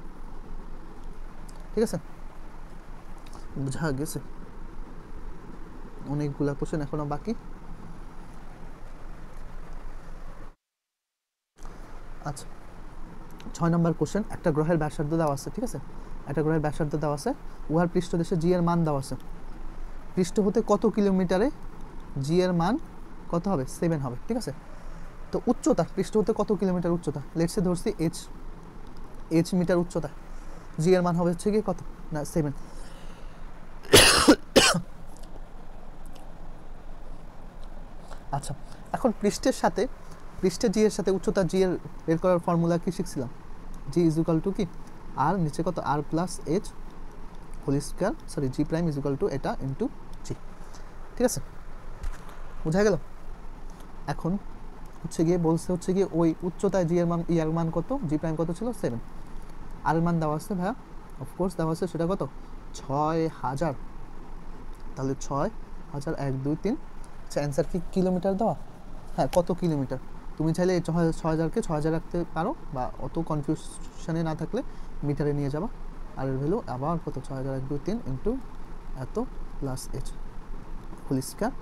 ঠিক আছে, বোঝা গেছে? অনেকগুলা কোশ্চেন এখনো বাকি। আচ্ছা, 6 নম্বর কোশ্চেন, একটা গ্রহের ব্যাসার্ধ দেওয়া আছে, ঠিক আছে, একটা গ্রহের ব্যাসার্ধ দেওয়া আছে, উহার পৃষ্ঠদেশে জি এর মান দেওয়া আছে, পৃষ্ঠ হতে কত কিলোমিটারে জি এর মান কত হবে? 7 হবে, ঠিক আছে। তো উচ্চতা, পৃষ্ঠ হতে কত কিলোমিটার উচ্চতা, লেটসে ধরছি এইচ মিটার উচ্চতা, জি এর মান হবে হচ্ছে গিয়ে কত না 7। আচ্ছা, এখন পৃষ্ঠে জি এর সাথে উচ্চতা জি এর বের করার ফর্মুলা কি শিখছিলাম? জি ইজ ইকুয়াল টু কি, আর নিচে কত R plus H whole square, sorry g prime is equal to এটা ইন্টু জি। ঠিক আছে, বোঝা গেল? এখন হচ্ছে গিয়ে বলছে হচ্ছে গিয়ে ওই উচ্চতায় জি এর মান, ইয়ার মান কত, জি প্রাইম কত ছিল 7, আর এর মান দেওয়া আছে ভাইয়া, অফকোর্স দেওয়া আছে, সেটা কত 6000, তাহলে 6000 1 2 3। আচ্ছা, অ্যান্সার কি কিলোমিটার দেওয়া? হ্যাঁ, কত কিলোমিটার, তুমি চাইলে 6000কে 6000 রাখতে পারো, বা অত কনফিউশনে না থাকলে মিটারে নিয়ে যাবা, আর এর ভ্যালু আবার কত 6000 1 2 3 ইন্টু এত প্লাস এইচ হোল স্কয়ার,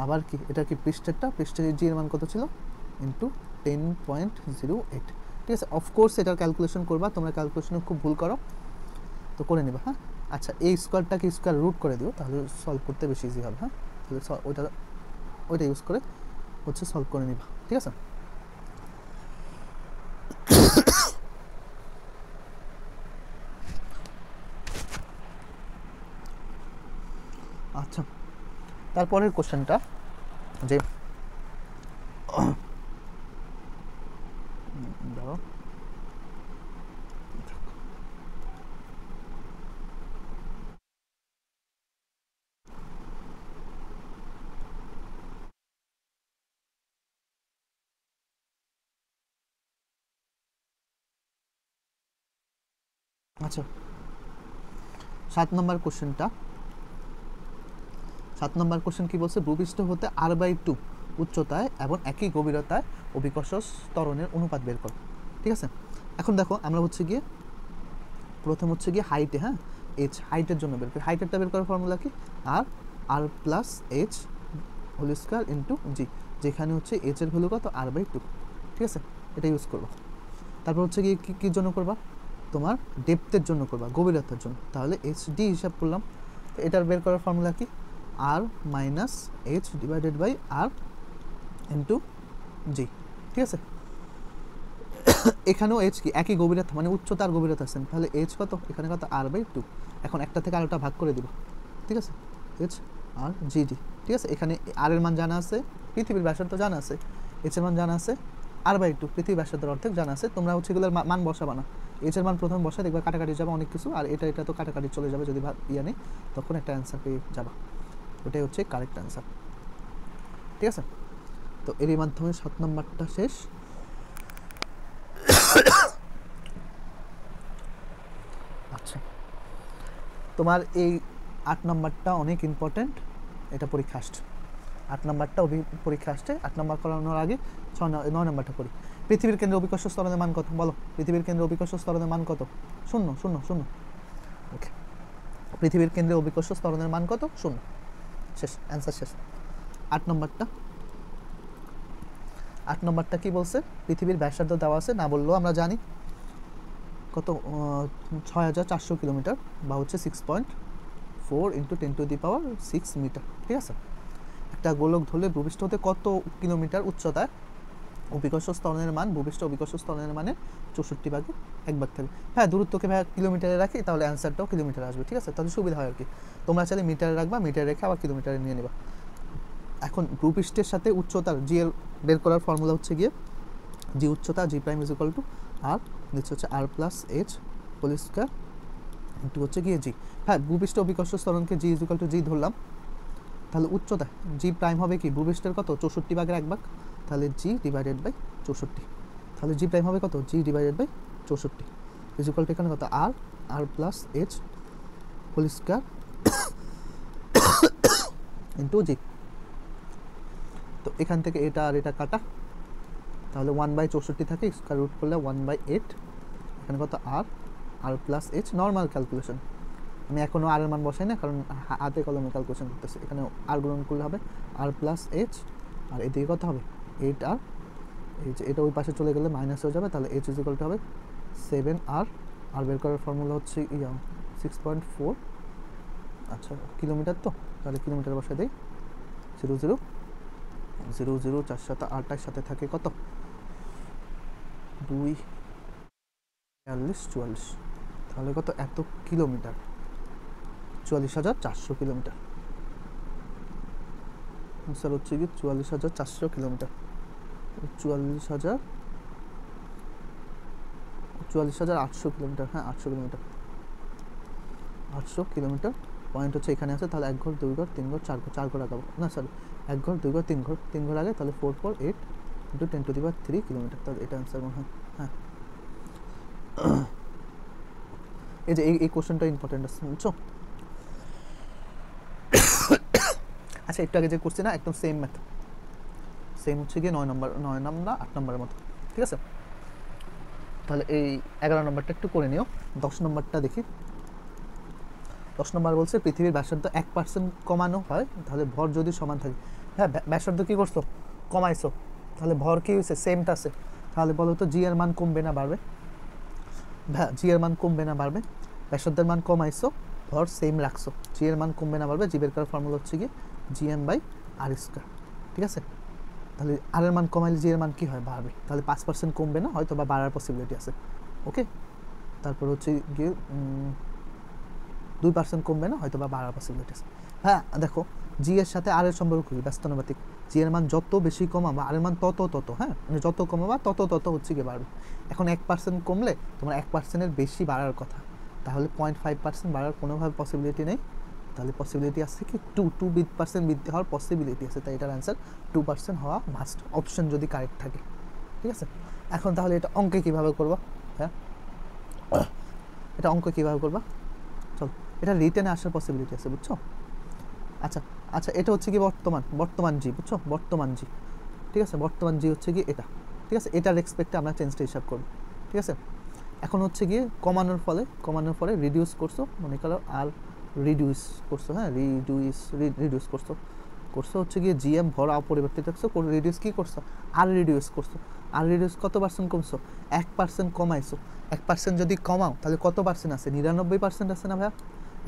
আবার কি এটা কি পৃষ্ঠেরটা, পৃষ্ঠের জি এর মান কত ছিল ইন্টু 10.08। ঠিক আছে, অফকোর্স এটার ক্যালকুলেশন করবা, তোমরা ক্যালকুলেশনে খুব ভুল করো, তো করে নেবা। হ্যাঁ, আচ্ছা, এই স্কোয়ারটাকে স্কোয়ার রুট করে দিও, তাহলে সলভ করতে বেশি ইজি হবে। হ্যাঁ, তাহলে ওইটা ইউজ করে হচ্ছে সলভ করে নিবা। ঠিক আছে, আচ্ছা, তারপরের কোশ্চেনটা যে ধরো আচ্ছা, 7 নম্বর কোশ্চেন কি বলছে? ভূপৃষ্ঠ হতে r/2 উচ্চতায় এবং একই গভীরতায় অভিকর্ষ ত্বরণের অনুপাত বের করো। ঠিক আছে, এখন দেখো আমরা হচ্ছে গিয়ে প্রথম হচ্ছে গিয়ে হাইটে, হ্যাঁ এইচ, হাইটের জন্য বের করি, হাইটেরটা বের করার ফর্মুলা কি, R plus H whole square into g, যেখানে হচ্ছে এইচ এর ভ্যালু কত r/2। ঠিক আছে, এটা ইউজ করবা। তারপর হচ্ছে গিয়ে কী জন্য করবা, তোমার ডেপথের জন্য করবা, গভীরতার জন্য, তাহলে এইচ ডি হিসাব করলাম। তো এটার বের করার ফর্মুলা কি, R minus h divided by R into g. ঠিক আছে, এখানেও এইচ কি একই গভীরতা, মানে উচ্চতা আর গভীরতা আছেন, তাহলে এইচ কত, এখানে কত r/2। এখন একটা থেকে আরেকটা ভাগ করে দিব। ঠিক আছে, এইচ আর জিডি। ঠিক আছে, এখানে আর এর মান জানা আছে, পৃথিবীর ব্যাসার্ধ জানা আছে, এইচ এর মান জানা আছে, r/2 পৃথিবীর ব্যাসার্ধের অর্ধেক জানা আছে। তোমরা হচ্ছে এগুলোর মান বসাবা না, এইচ এর মান প্রথম বসা, দেখবা কাটাকাটি যাবে অনেক কিছু, আর এটা তো কাটাকাটি চলে যাবে যদি নেই, তখন একটা অ্যান্সার পেয়ে যাবা। ওটাই হচ্ছে কারেক্ট অ্যান্সার। ঠিক আছে, তো এরই মাধ্যমে 7 নম্বরটা শেষ। আচ্ছা, তোমার এই 8 নম্বরটা অনেক ইম্পর্ট্যান্ট, এটা পরীক্ষা আসছে, 8 নম্বরটা পরীক্ষা আসছে। 8 নম্বর করানোর আগে 9 নম্বরটা করি। পৃথিবীর কেন্দ্রে অভিকর্ষ ত্বরণের মান কত, বলো? পৃথিবীর কেন্দ্রে অভিকর্ষ ত্বরণের মান কত? 0 0 0। ওকে, পৃথিবীর কেন্দ্রে অভিকর্ষ ত্বরণের মান কত? 0। শেষ, অ্যান্সার শেষ। 8 নম্বরটা কি বলছে? পৃথিবীর ব্যাসার্ধ দেওয়া আছে, না বললেও আমরা জানি কত, 6400 কিলোমিটার, বা হচ্ছে 6.4 ইন্টু 10⁶ মিটার। ঠিক আছে, একটা গোলক ধরলে ভূপৃষ্ঠ হতে কত কিলোমিটার উচ্চতায় অভিকর্ষ ত্বরণের মান ভূপৃষ্ঠ অভিকর্ষ ত্বরণের মানে 64/1 থাকবে। হ্যাঁ, দূরত্বকে ভাই কিলোমিটারে রাখি, তাহলে অ্যান্সারটাও কিলোমিটারে আসবে। ঠিক আছে, তাহলে সুবিধা হয় আর কি। তোমরা চাইলে মিটারে রাখবা, মিটারে রেখে আবার কিলোমিটারে নিয়ে নেবা। এখন ভূপৃষ্ঠের সাথে উচ্চতার জি এর বের করার ফর্মুলা হচ্ছে গিয়ে জি উচ্চতা, জি প্রাইম ইজ ইকুয়াল টু আর নিচে হচ্ছে আর plus H whole square into হচ্ছে গিয়ে জি। হ্যাঁ, ভূপৃষ্ঠ অভিকর্ষ ত্বরণকে জি ইজ ইকুয়াল টু জি ধরলাম, তাহলে উচ্চতা জি প্রাইম হবে কি ভূপৃষ্ঠের কত 64/1, তাহলে জি ডিভাইডেড বাই 64, তাহলে জি প্রাইম হবে কত g divided by 64। Is equal to এখানে কত আর R plus H whole square into g. তো এখান থেকে এটা আর এটা কাটা, তাহলে 1/64 থাকে, স্কয়ার রুট করলে 1/8। এখানে কত আর R plus H, normal calculation, আমি এখনও আর এর মান বসাই না কারণ হাতে কলমে ক্যালকুলেশন করতেছে। এখানে আর গ্রহণ করলে হবে আর প্লাস এইচ, আর এদিকে কত হবে 8 আর, এই যে এটা ওই পাশে চলে গেলে মাইনাস হয়ে যাবে, তাহলে এইচ ইজ ইকুয়াল টু হবে 7 আর, আর বের করার ফর্মুলা হচ্ছে 6.4। আচ্ছা কিলোমিটার, তো তাহলে কিলোমিটার বসাই দেই 0 4 সাথে 8 সাথে থাকে কত 2 42 44, তাহলে কত এত কিলোমিটার 44,400 কিলোমিটার। স্যার হচ্ছে কি 44,400 কিলোমিটার, 44,800 কিলোমিটার, হ্যাঁ 800 কিলোমিটার, 800 কিলোমিটার। পয়েন্ট হচ্ছে এখানে আছে, তাহলে 1 ঘর 2 ঘর 3 ঘর 4 ঘর, 4 ঘর আগাবো না, সরি 1 ঘর 2 ঘর 3 ঘর, 3 ঘর আগে, তাহলে 448 ইন্টু 10⁻³ কিলোমিটার, তাহলে এটা অ্যান্সার মনে হয়। হ্যাঁ এই যে এই কোশ্চেনটা ইম্পর্টেন্ট আছে, বুঝছো? আচ্ছা একটু আগে যে করছি না, একদম সেম ম্যাথ, সেম হচ্ছে গিয়ে 9 নম্বর না 8 নম্বরের মতো, ঠিক আছে? তাহলে এই 11 নম্বরটা একটু করে নিও। 10 নম্বরটা দেখি। 10 নম্বর বলছে পৃথিবীর ব্যাসার্ধ 1% কমানো হয়, তাহলে ভর যদি সমান থাকে। হ্যাঁ ব্যাসার্ধ কী করছো, কমাইছো, তাহলে ভর কী হয়েছে, সেমটা আছে, তাহলে বলো তো জি এর মান কমবে না বাড়বে? হ্যাঁ জি এর মান কমবে না বাড়বে, ব্যাসার্ধের মান কমাইছো, ভর সেম রাখছো, জি এর মান কমবে না বাড়বে, জি বের করার ফর্মুলা হচ্ছে গিয়ে GM/r², ঠিক আছে? তাহলে আর এর মান কমাইলে জি এর মান কী হয়, বাড়বে, তাহলে 5% কমবে না, হয়তো বা বাড়ার পসিবিলিটি আছে। ওকে, তারপর হচ্ছে গিয়ে 2% কমবে না, হয়তো বা বাড়ার পসিবিলিটি আছে। হ্যাঁ দেখো জি এর সাথে আর এর সম্পর্ক কি, ব্যস্তানুপাতিক, জি এর মান যত বেশি কমাবা আর এর মান তত, হ্যাঁ মানে যত কমাবা তত হচ্ছে গিয়ে বাড়বে। এখন 1% কমলে তোমার 1%-এর বেশি বাড়ার কথা, তাহলে 0.5% বাড়ার কোনোভাবে পসিবিলিটি নেই, তাহলে পসিবিলিটি আছে কি 2% বৃদ্ধি হওয়ার পসিবিলিটি আছে, তাই এটার অ্যান্সার 2% হওয়া মাস্ট, অপশন যদি কারেক্ট থাকে, ঠিক আছে? এখন তাহলে এটা অঙ্কে কীভাবে করবা? হ্যাঁ এটা অঙ্ক কীভাবে করবা, চল এটা রিটেনে আসার পসিবিলিটি আছে, বুঝছো? আচ্ছা এটা হচ্ছে কি বর্তমান জি, বুঝছো? বর্তমান জি, ঠিক আছে? বর্তমান জি হচ্ছে কি এটা, ঠিক আছে? এটার রেসপেক্টে আমরা চেঞ্জটা হিসাব করব, ঠিক আছে? এখন হচ্ছে গিয়ে কমানোর ফলে রিডিউস করছো, মনে করো আর রিডিউস করছো, হ্যাঁ রিডিউস করছো হচ্ছে গিয়ে জিএম ভর অপরিবর্তিত রাখছো, রিডিউস কী করছো, আর রিডিউস কত পার্সেন্ট কমছো, 1% কমাইছো। 1% যদি কমাও তাহলে কত পার্সেন্ট আছে, 99% আছে না ভাইয়া?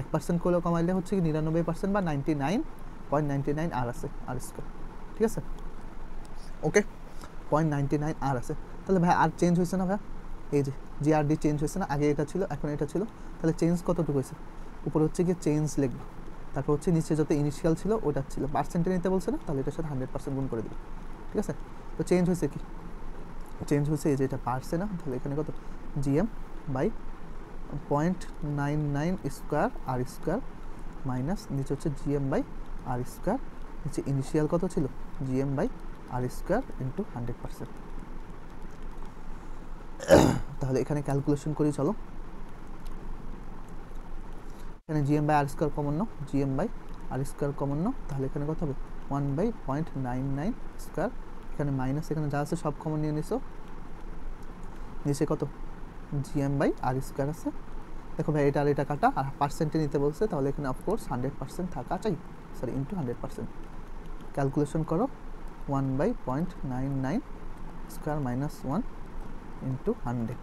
1% করে কমাইলে হচ্ছে কি 99% বা 99.99 আর আছে, r², ঠিক আছে? ওকে 0.99 আর আছে, তাহলে ভাই আর চেঞ্জ হয়েছে না ভাইয়া? এই যে জিআরডি চেঞ্জ হয়েছে না, আগে এটা ছিল এখন এটা ছিল, তাহলে চেঞ্জ কতটুকু হয়েছে, উপরে হচ্ছে গিয়ে চেঞ্জ লিখবো, তারপর হচ্ছে নিচে যত ইনিশিয়াল ছিল ওটা ছিল, পার্সেন্টে নিতে বলছে না, তাহলে এটার সাথে 100% গুণ করে দিবে, ঠিক আছে? তো চেঞ্জ হয়েছে কি, চেঞ্জ হয়েছে এই যে এটা পারছে না, তাহলে এখানে কত GM/0.99² r² মাইনাস নিচে হচ্ছে GM/r², নিচে ইনিশিয়াল কত ছিল GM/r² ইন্টু 100%। তাহলে এখানে ক্যালকুলেশন করি, চলো এখানে GM/r² কমন নাও, GM/r² কমন নাও, তাহলে এখানে কত হবে 1/0.99², এখানে মাইনাস, এখানে যা আছে সব কমন নিয়ে নিছো, নিচে কত GM/r² আছে। দেখো ভাই এটা আর এটা কাটা, আর পার্সেন্টে নিতে বলছে, তাহলে এখানে অফকোর্স 100% থাকা চাই, সরি ইন্টু 100%, ক্যালকুলেশন করো 1/0.99² মাইনাস 1 ইন্টু 100,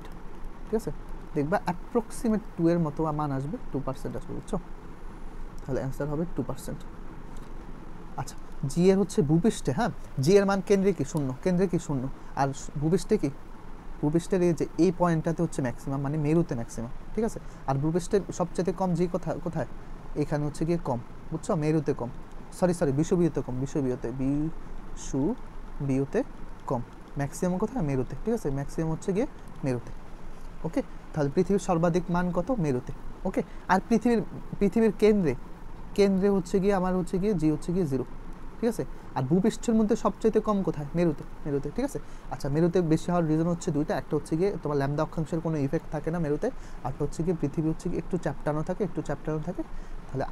ঠিক আছে? দেখবা অ্যাপ্রক্সিমেট 2 এর মতো মান আসবে, 2% আসবে, বুঝছো? তাহলে অ্যান্সার হবে 2%। আচ্ছা জি এর হচ্ছে ভূপৃষ্ঠে, হ্যাঁ জি এর মান কেন্দ্রে কি 0, আর ভূপৃষ্ঠে কি, ভূপৃষ্ঠের এই যে এই পয়েন্টটাতে হচ্ছে ম্যাক্সিমাম, মানে মেরুতে ম্যাক্সিমাম, ঠিক আছে? আর ভূপৃষ্ঠের সবচেয়ে কম জি কোথায়, এখানে হচ্ছে গিয়ে কম, বুঝছো? মেরুতে কম, সরি বিষুবীয়তে কম, বিষুবীয়তে কম, ম্যাক্সিমাম কোথায়, মেরুতে, ঠিক আছে? ম্যাক্সিমাম হচ্ছে গিয়ে মেরুতে। ওকে, তাহলে পৃথিবীর সর্বাধিক মান কত, মেরুতে। ওকে, আর পৃথিবীর কেন্দ্রে হচ্ছে গিয়ে আমার হচ্ছে গিয়ে জি হচ্ছে গিয়ে 0, ঠিক আছে। আর ভূপৃষ্ঠের মধ্যে সবচেয়ে কম কোথায়? মেরুতে, মেরুতে, ঠিক আছে। আচ্ছা, মেরুতে বেশি হওয়ার রিজন হচ্ছে দুইটা, একটা হচ্ছে গিয়ে তোমার ল্যাম্ডা অক্ষাংশের কোনো ইফেক্ট থাকে না মেরুতে, আরটা হচ্ছে গিয়ে পৃথিবী হচ্ছে গিয়ে একটু চ্যাপ্টানো থাকে, একটু চ্যাপ্টানো থাকে, তাহলে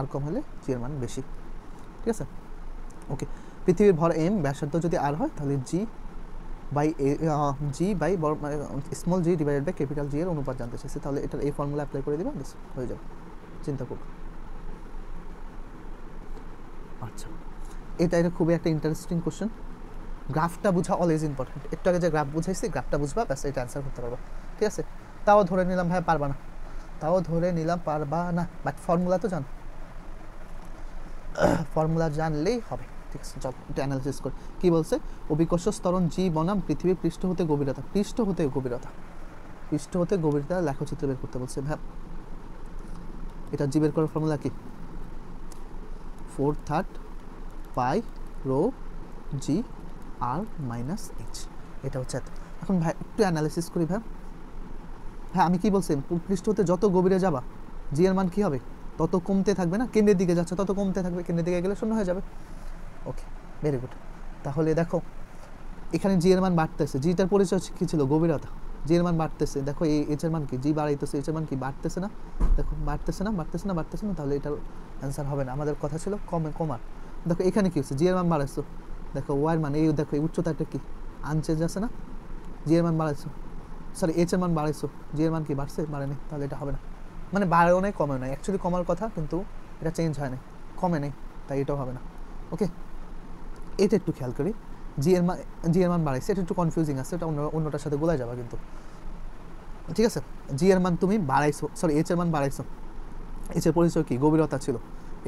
আর কম হলে জি এর মান বেশি, ঠিক আছে। ওকে, পৃথিবীর ভর এম, ব্যাসার্ধ যদি আর হয় তাহলে g by small g divided by capital g এর অনুপাত জানতে চাইছে, তাহলে এটার এই ফর্মুলা অ্যাপ্লাই করে দিবা, ব্যাস হয়ে যাবে, চিন্তা করো। আচ্ছা, এটা খুবই একটা ইন্টারেস্টিং কোশ্চেন। গ্রাফটা বোঝা অলওয়েজ ইম্পর্টেন্ট। একটু আগে যে গ্রাফ বুঝাইছি, গ্রাফটা বুঝবা, ব্যাস এটা অ্যান্সার করতে পারবা, ঠিক আছে। তাও ধরে নিলাম ভাই পারবা না, বাট ফর্মুলা তো জানো, ফর্মুলা জানলেই হবে, ঠিক আছে। চল এটা অ্যানালিসিস করি। কী বলছে? অভিকর্ষ স্তরণ জি বনাম পৃথিবীর পৃষ্ঠ হতে গভীরতা, পৃষ্ঠ হতে গভীরতা লেখচিত্র বের করতে বলছে। ভাব এটা জি বের করার ফর্মুলা কি? 4/3 পাই রো জি আর মাইনাস এইচ, এটা হচ্ছে এত। এখন ভাই একটু অ্যানালিসিস করি। ভাই আমি কি বলছি? পৃষ্ঠ হতে যত গভীরে যাবা জি এর মান কী হবে? তত কমতে থাকবে না, কেন্দ্রের দিকে যাচ্ছে তত কমতে থাকবে, কেন্দ্রের দিকে গেলে শূন্য হয়ে যাবে। ওকে, ভেরি গুড। তাহলে দেখো এখানে জি এর মান বাড়তেছে, জিটার পরিচয় কী ছিল? গভীরতা। জি এর মান বাড়তেছে, দেখো এই এইচ এর মান কি? জি বাড়াইতেছে, এইচ এর মান কি? বাড়তেছে না, দেখো বাড়তেছে না, তাহলে এটার অ্যান্সার হবে না। আমাদের কথা ছিল কমার। দেখো এখানে কি হচ্ছে? জি এর মান বাড়াইছো, দেখো ওয়াই এর মান, এই দেখো এই উচ্চতাটা কি আনচেঞ্জ আছে না? জি এর মান বাড়াইছো, সরি এইচ এর মান বাড়াইছো, জি এর মান কি বাড়ছে? বাড়েনি, তাহলে এটা হবে না। মানে বাড়েও নাই কমেও নাই, অ্যাকচুয়ালি কমার কথা কিন্তু এটা চেঞ্জ হয় নাই, কমে নেই, তাই এটাও হবে না। ওকে, এটা একটু খেয়াল করি। জি এর মান বাড়াইছে, এটা একটু কনফিউজিং আছে, এটা অন্যটার সাথে গোলায় যাবা কিন্তু, ঠিক আছে। জি এর মান তুমি বাড়াইছো, সরি এইচ এর মান বাড়াইছো, এইচ এর পরিচয় কি? গভীরতা ছিল,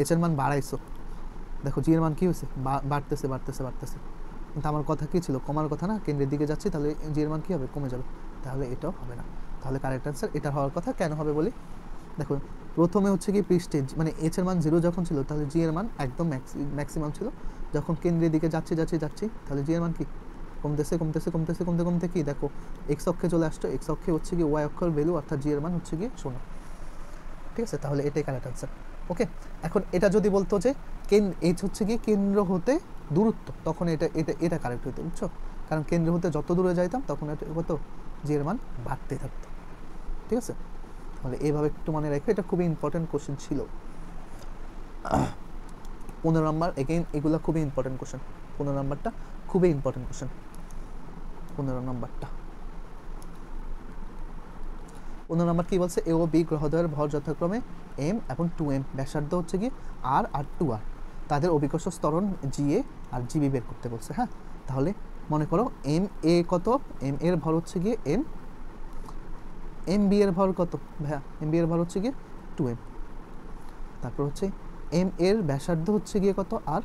এইচ এর মান বাড়াইছো, দেখো জি এর মান কী হয়েছে? বাড়তেছে, কিন্তু আমার কথা কী ছিল? কমার কথা না, কেন্দ্রের দিকে যাচ্ছি, তাহলে জি এর মান কী হবে? কমে যাবে, তাহলে এটাও হবে না। তাহলে কারেক্ট অ্যান্সার এটা হওয়ার কথা। কেন হবে বলি, দেখো প্রথমে হচ্ছে কি পৃষ্ঠে মানে এইচ এর মান 0 যখন ছিল তাহলে জি এর মান একদম ম্যাক্সিমাম ছিল, যখন কেন্দ্রের দিকে যাচ্ছি তাহলে জি এর মান কি? কমতে কি দেখো এক্স অক্ষে চলে আসছো, এক্স অক্ষে হচ্ছে কি ওয়াই অক্ষর ভ্যালু, অর্থাৎ জি এর মান হচ্ছে কি 0, ঠিক আছে। তাহলে এটাই কারেক্ট অ্যান্সার। ওকে, এখন এটা যদি বলতো যে এইচ হচ্ছে কি কেন্দ্র হতে দূরত্ব, তখন এটা কারেক্ট হইতো, বুঝছো? কারণ কেন্দ্র হতে যত দূরে যাইতাম তখন এটা হতো জি এর মান বাড়তে থাকতো, ঠিক আছে। তাহলে এইভাবে একটু মনে রাখো, এটা খুবই ইম্পর্টেন্ট কোশ্চেন ছিল। 15 নম্বর, এগেইন এগুলো খুবই ইম্পর্টেন্ট কোশ্চেন, 15 নম্বরটা খুবই ইম্পর্টেন্ট কোশ্চেন, 15 নম্বরটা। 15 নম্বর কী বলছে? এ ও বি গ্রহদ্বয়ের ভর যথাক্রমে এম এবং 2m, ব্যাসার্ধ হচ্ছে কি আর 2r, তাদের অভিকর্ষ স্তরণ জি এ আর জিবি বের করতে বলছে। হ্যাঁ, তাহলে মনে করো এম এ কত? এম এর ভর হচ্ছে গিয়ে এম বি এর ভর কত? ভাইয়া এম বি এর ভর হচ্ছে গিয়ে 2m, তারপর হচ্ছে এম এর ব্যাসার্ধ হচ্ছে গিয়ে কত? আর,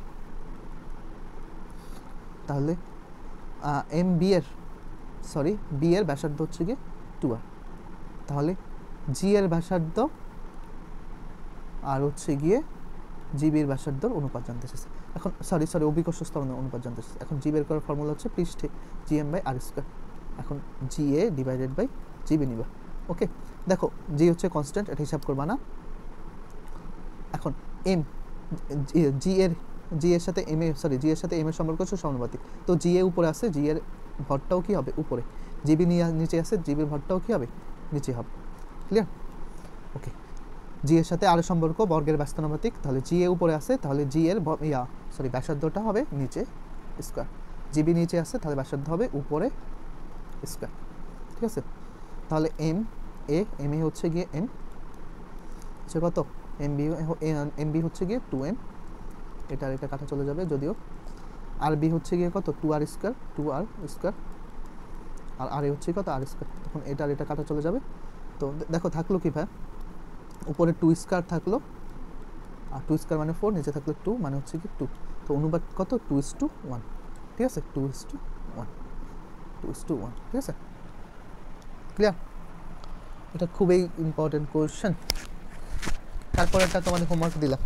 তাহলে বি এর ব্যাসার্ধ হচ্ছে গিয়ে 2r, তাহলে জি এর ব্যাসার্ধ আর হচ্ছে গিয়ে জিবির ব্যাসার্ধর অনুপাত জানতে চাইছে। এখন সরি অভিকর্ষ স্তরণের অনুপাত জানতে চাইছে। এখন জি বের করার ফর্মুলা হচ্ছে পৃষ্ঠে G M by R square, এখন G A divided by GB নিবা। ওকে, দেখো জি হচ্ছে কনস্ট্যান্ট, এটা হিসাব করবা না। এখন এম জি এর সাথে এম এর সম্পর্ক হচ্ছে সমানুপাতিক, তো জি এ উপরে আছে, জি এর ভরটাও কি হবে? উপরে। জিবি নিচে আছে, জিবির ভরটাও কি হবে? নিচে হবে। ক্লিয়ার? ওকে, জি এর সাথে আর সম্পর্ক বর্গের ব্যস্তানুপাতিক, তাহলে জি এ উপরে আছে, তাহলে জি এর ব্যাসার্ধটা হবে নিচে স্কোয়ার, জিবি নিচে আছে, তাহলে ব্যাসার্ধ হবে উপরে স্কোয়ার, ঠিক আছে। তাহলে এম এ হচ্ছে গিয়ে এম হচ্ছে কত? এম বি হচ্ছে গিয়ে 2m, এটা কাটা চলে যাবে যদিও, আর বি হচ্ছে গিয়ে কত? 2r স্কোয়ার, আর এ হচ্ছে কত? আর স্কোয়ার, তখন এটা কাটা চলে যাবে। তো দেখো থাকলো কি ভাই, উপরে 2 স্কোয়ার থাকলো, আর 2 স্কোয়ার মানে 4, নিচে থাকলো 2 মানে হচ্ছে কি 2, তো অনুপাত কত? 2:1, ঠিক আছে, 2:1, ঠিক আছে। ক্লিয়ার? এটা খুবই ইম্পর্টেন্ট কোয়েশ্চেন। তারপর একটা তোমাদের হোমওয়ার্ক দিলাম,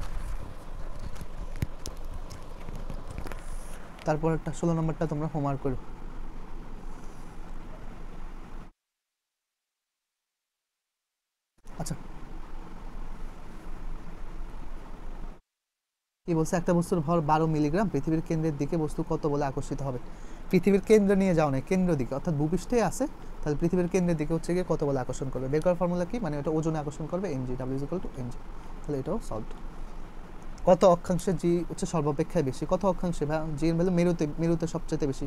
তারপর একটা 16 নম্বরটা তোমরা হোমওয়ার্ক করো। আচ্ছা, কি বলছে, একটা বস্তুর ভর 12 মিলিগ্রাম, পৃথিবীর কেন্দ্রের দিকে বস্তু কত বলে আকর্ষিত হবে। পৃথিবীর কেন্দ্রে নিয়ে যাও না, কেন্দ্র দিকে, অর্থাৎ ভূপৃষ্ঠে আছে, তাহলে পৃথিবীর কেন্দ্রের দিকে হচ্ছে গিয়ে কত বলে আকর্ষণ করবে। বের করার ফর্মুলা কি, মানে ওটা ওজনে আকর্ষণ করবে, mg, W=mg। তাহলে এটাও সলভড। কত অক্ষাংশে জি হচ্ছে সর্বাপেক্ষায় বেশি, কত অক্ষাংশে ভাই, জি এর ভ্যালু মেরুতে সবচাইতে বেশি,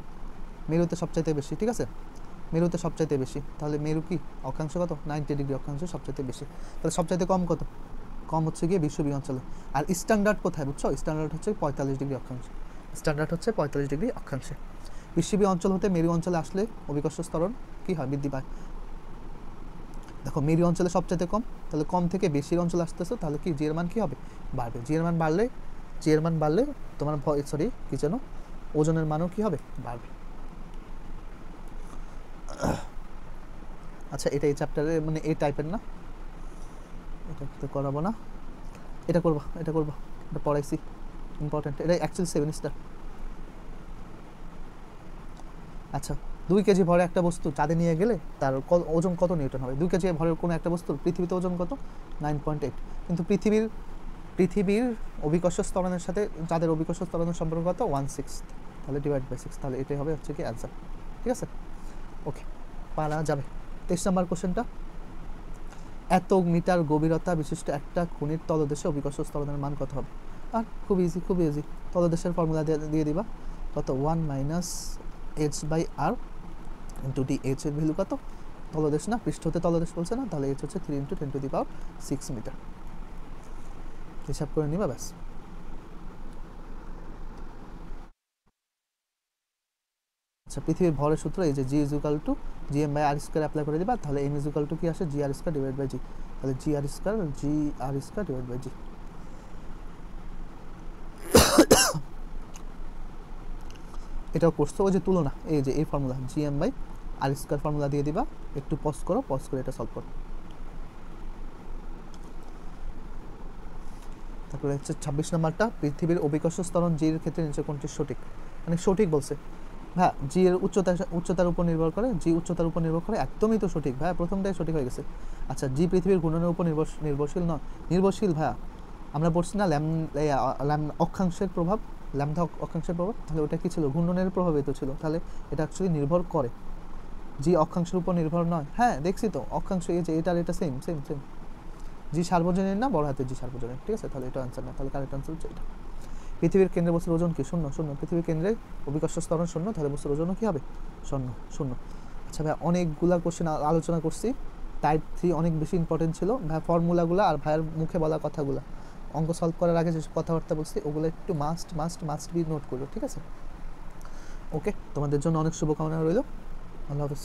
মেরুতে সবচাইতে বেশি, ঠিক আছে, মেরুতে সবচাইতে বেশি। তাহলে মেরু কি অক্ষাংশ কত, 90 ডিগ্রি অক্ষাংশ সবচাইতে বেশি। তাহলে সবচাইতে কম কত, কম হচ্ছে গিয়ে বিশ্ববি অঞ্চলে। আর স্ট্যান্ডার্ড কোথায় বুঝছো, স্ট্যান্ডার্ড হচ্ছে 45 ডিগ্রি অক্ষাংশে, স্ট্যান্ডার্ড হচ্ছে 45 ডিগ্রি অক্ষাংশে। বিশ্ববি অঞ্চল হতে মেরু অঞ্চলে আসলে অভিকর্ষ ত্বরণ কি হয়, বৃদ্ধি পায়। দেখো মেরু অঞ্চলে সবচাইতে কম, তাহলে কম থেকে বেশির অঞ্চলে আসতেছে, তাহলে কি জি এর মান কি হবে, বাড়বে। জি এর মান বাড়লে তোমার কি যেন ওজনের মানও কি হবে, বাড়বে। আচ্ছা এটা এই চ্যাপ্টারে মানে এই টাইপের না, এটা তো করাবো না, এটা করবো, এটা পড়াইছি, ইম্পর্টেন্ট, এটা অ্যাকচুয়ালি 7 স্টার। আচ্ছা 2 কেজি ভরে একটা বস্তু চাঁদে নিয়ে গেলে তার ওজন কত নিউটন হবে। 2 কেজি ভরের কোনো একটা বস্তুর পৃথিবীতে ওজন কত, 9.8। কিন্তু পৃথিবীর অভিকর্ষ ত্বরণের সাথে চাঁদের অভিকর্ষ ত্বরণের সম্পর্ক কত, 1/6। তাহলে /6, তাহলে এটাই হবে হচ্ছে কি অ্যান্সার। ঠিক আছে, ওকে, পারা যাবে। 23 নম্বর কোশ্চেনটা, এত মিটার গভীরতা বিশিষ্ট একটা খনির তলদেশে অভিকর্ষ ত্বরণের মান কত হবে। আর খুব ইজি, তলদেশের ফর্মুলা দিয়ে দিবা, কত 1 - h/r ইন্টু ডি। এইচ এর ভ্যালু কত, তলদেশ না, পৃষ্ঠ হতে তলদেশ বলছে না, তাহলে এইচ হচ্ছে 3 × 10⁶ মিটার। হিসাব করে নিবা, ব্যাস। আচ্ছা পৃথিবীর ভরের সূত্র এই যে G=gm/r² অ্যাপ্লাই করে দিবা, তাহলে m কি আসে, gr²/g, তাহলে gr²/g। এটাও করছো, ওই যে তুলনা, এই যে এই ফর্মুলা gm/r² ফর্মুলা দিয়ে দিবা, একটু পজ করে এটা সলভ করো। তারপরে হচ্ছে 26 নম্বরটা, পৃথিবীর অভিকর্ষ ত্বরণ জি এর ক্ষেত্রে নিচে কোনটি সঠিক, মানে সঠিক বলছে হ্যাঁ, জি এর উচ্চতার উপর নির্ভর করে, জি উচ্চতার উপর নির্ভর করে, একদমই তো সঠিক ভাইয়া, প্রথমটাই সঠিক হয়ে গেছে। আচ্ছা জি পৃথিবীর ঘূর্ণনের উপর নির্ভরশীল নয়, নির্ভরশীল ভাইয়া, আমরা পড়ছি না অক্ষাংশের প্রভাব, ল্যামডা অক্ষাংশের প্রভাব, তাহলে ওটা কি ছিল, ঘূর্ণনের প্রভাবিত ছিল, তাহলে এটা অ্যাকচুয়ালি নির্ভর করে, জি অক্ষাংশের উপর নির্ভর নয়। হ্যাঁ দেখছি তো, অক্ষাংশ এই যে এটা সেম, জি সার্বজনীন না, বড় হাতের জি সার্বজনীন, ঠিক আছে, তাহলে এটা অ্যান্সার না, তাহলে কারেক্ট অ্যান্সার হচ্ছে এটা। পৃথিবীর কেন্দ্রে বস্তুর ওজন কি, শূন্য। পৃথিবীর কেন্দ্রে অভিকর্ষ ত্বরণ শূন্য, তাহলে বস্তুর ওজনও কি হবে, শূন্য। আচ্ছা ভাই অনেকগুলা কোশ্চেন আলোচনা করছি, টাইপ 3 অনেক বেশি ইম্পর্টেন্ট ছিল ভাই, ফর্মুলাগুলো আর ভাইয়ের মুখে বলা কথাগুলো, অঙ্ক সলভ করার আগে যে কথাবার্তা বলছি ওগুলো একটু মাস্ট বি নোট করো, ঠিক আছে। ওকে, তোমাদের জন্য অনেক শুভকামনা রইল, আল্লাহ হাফেজ।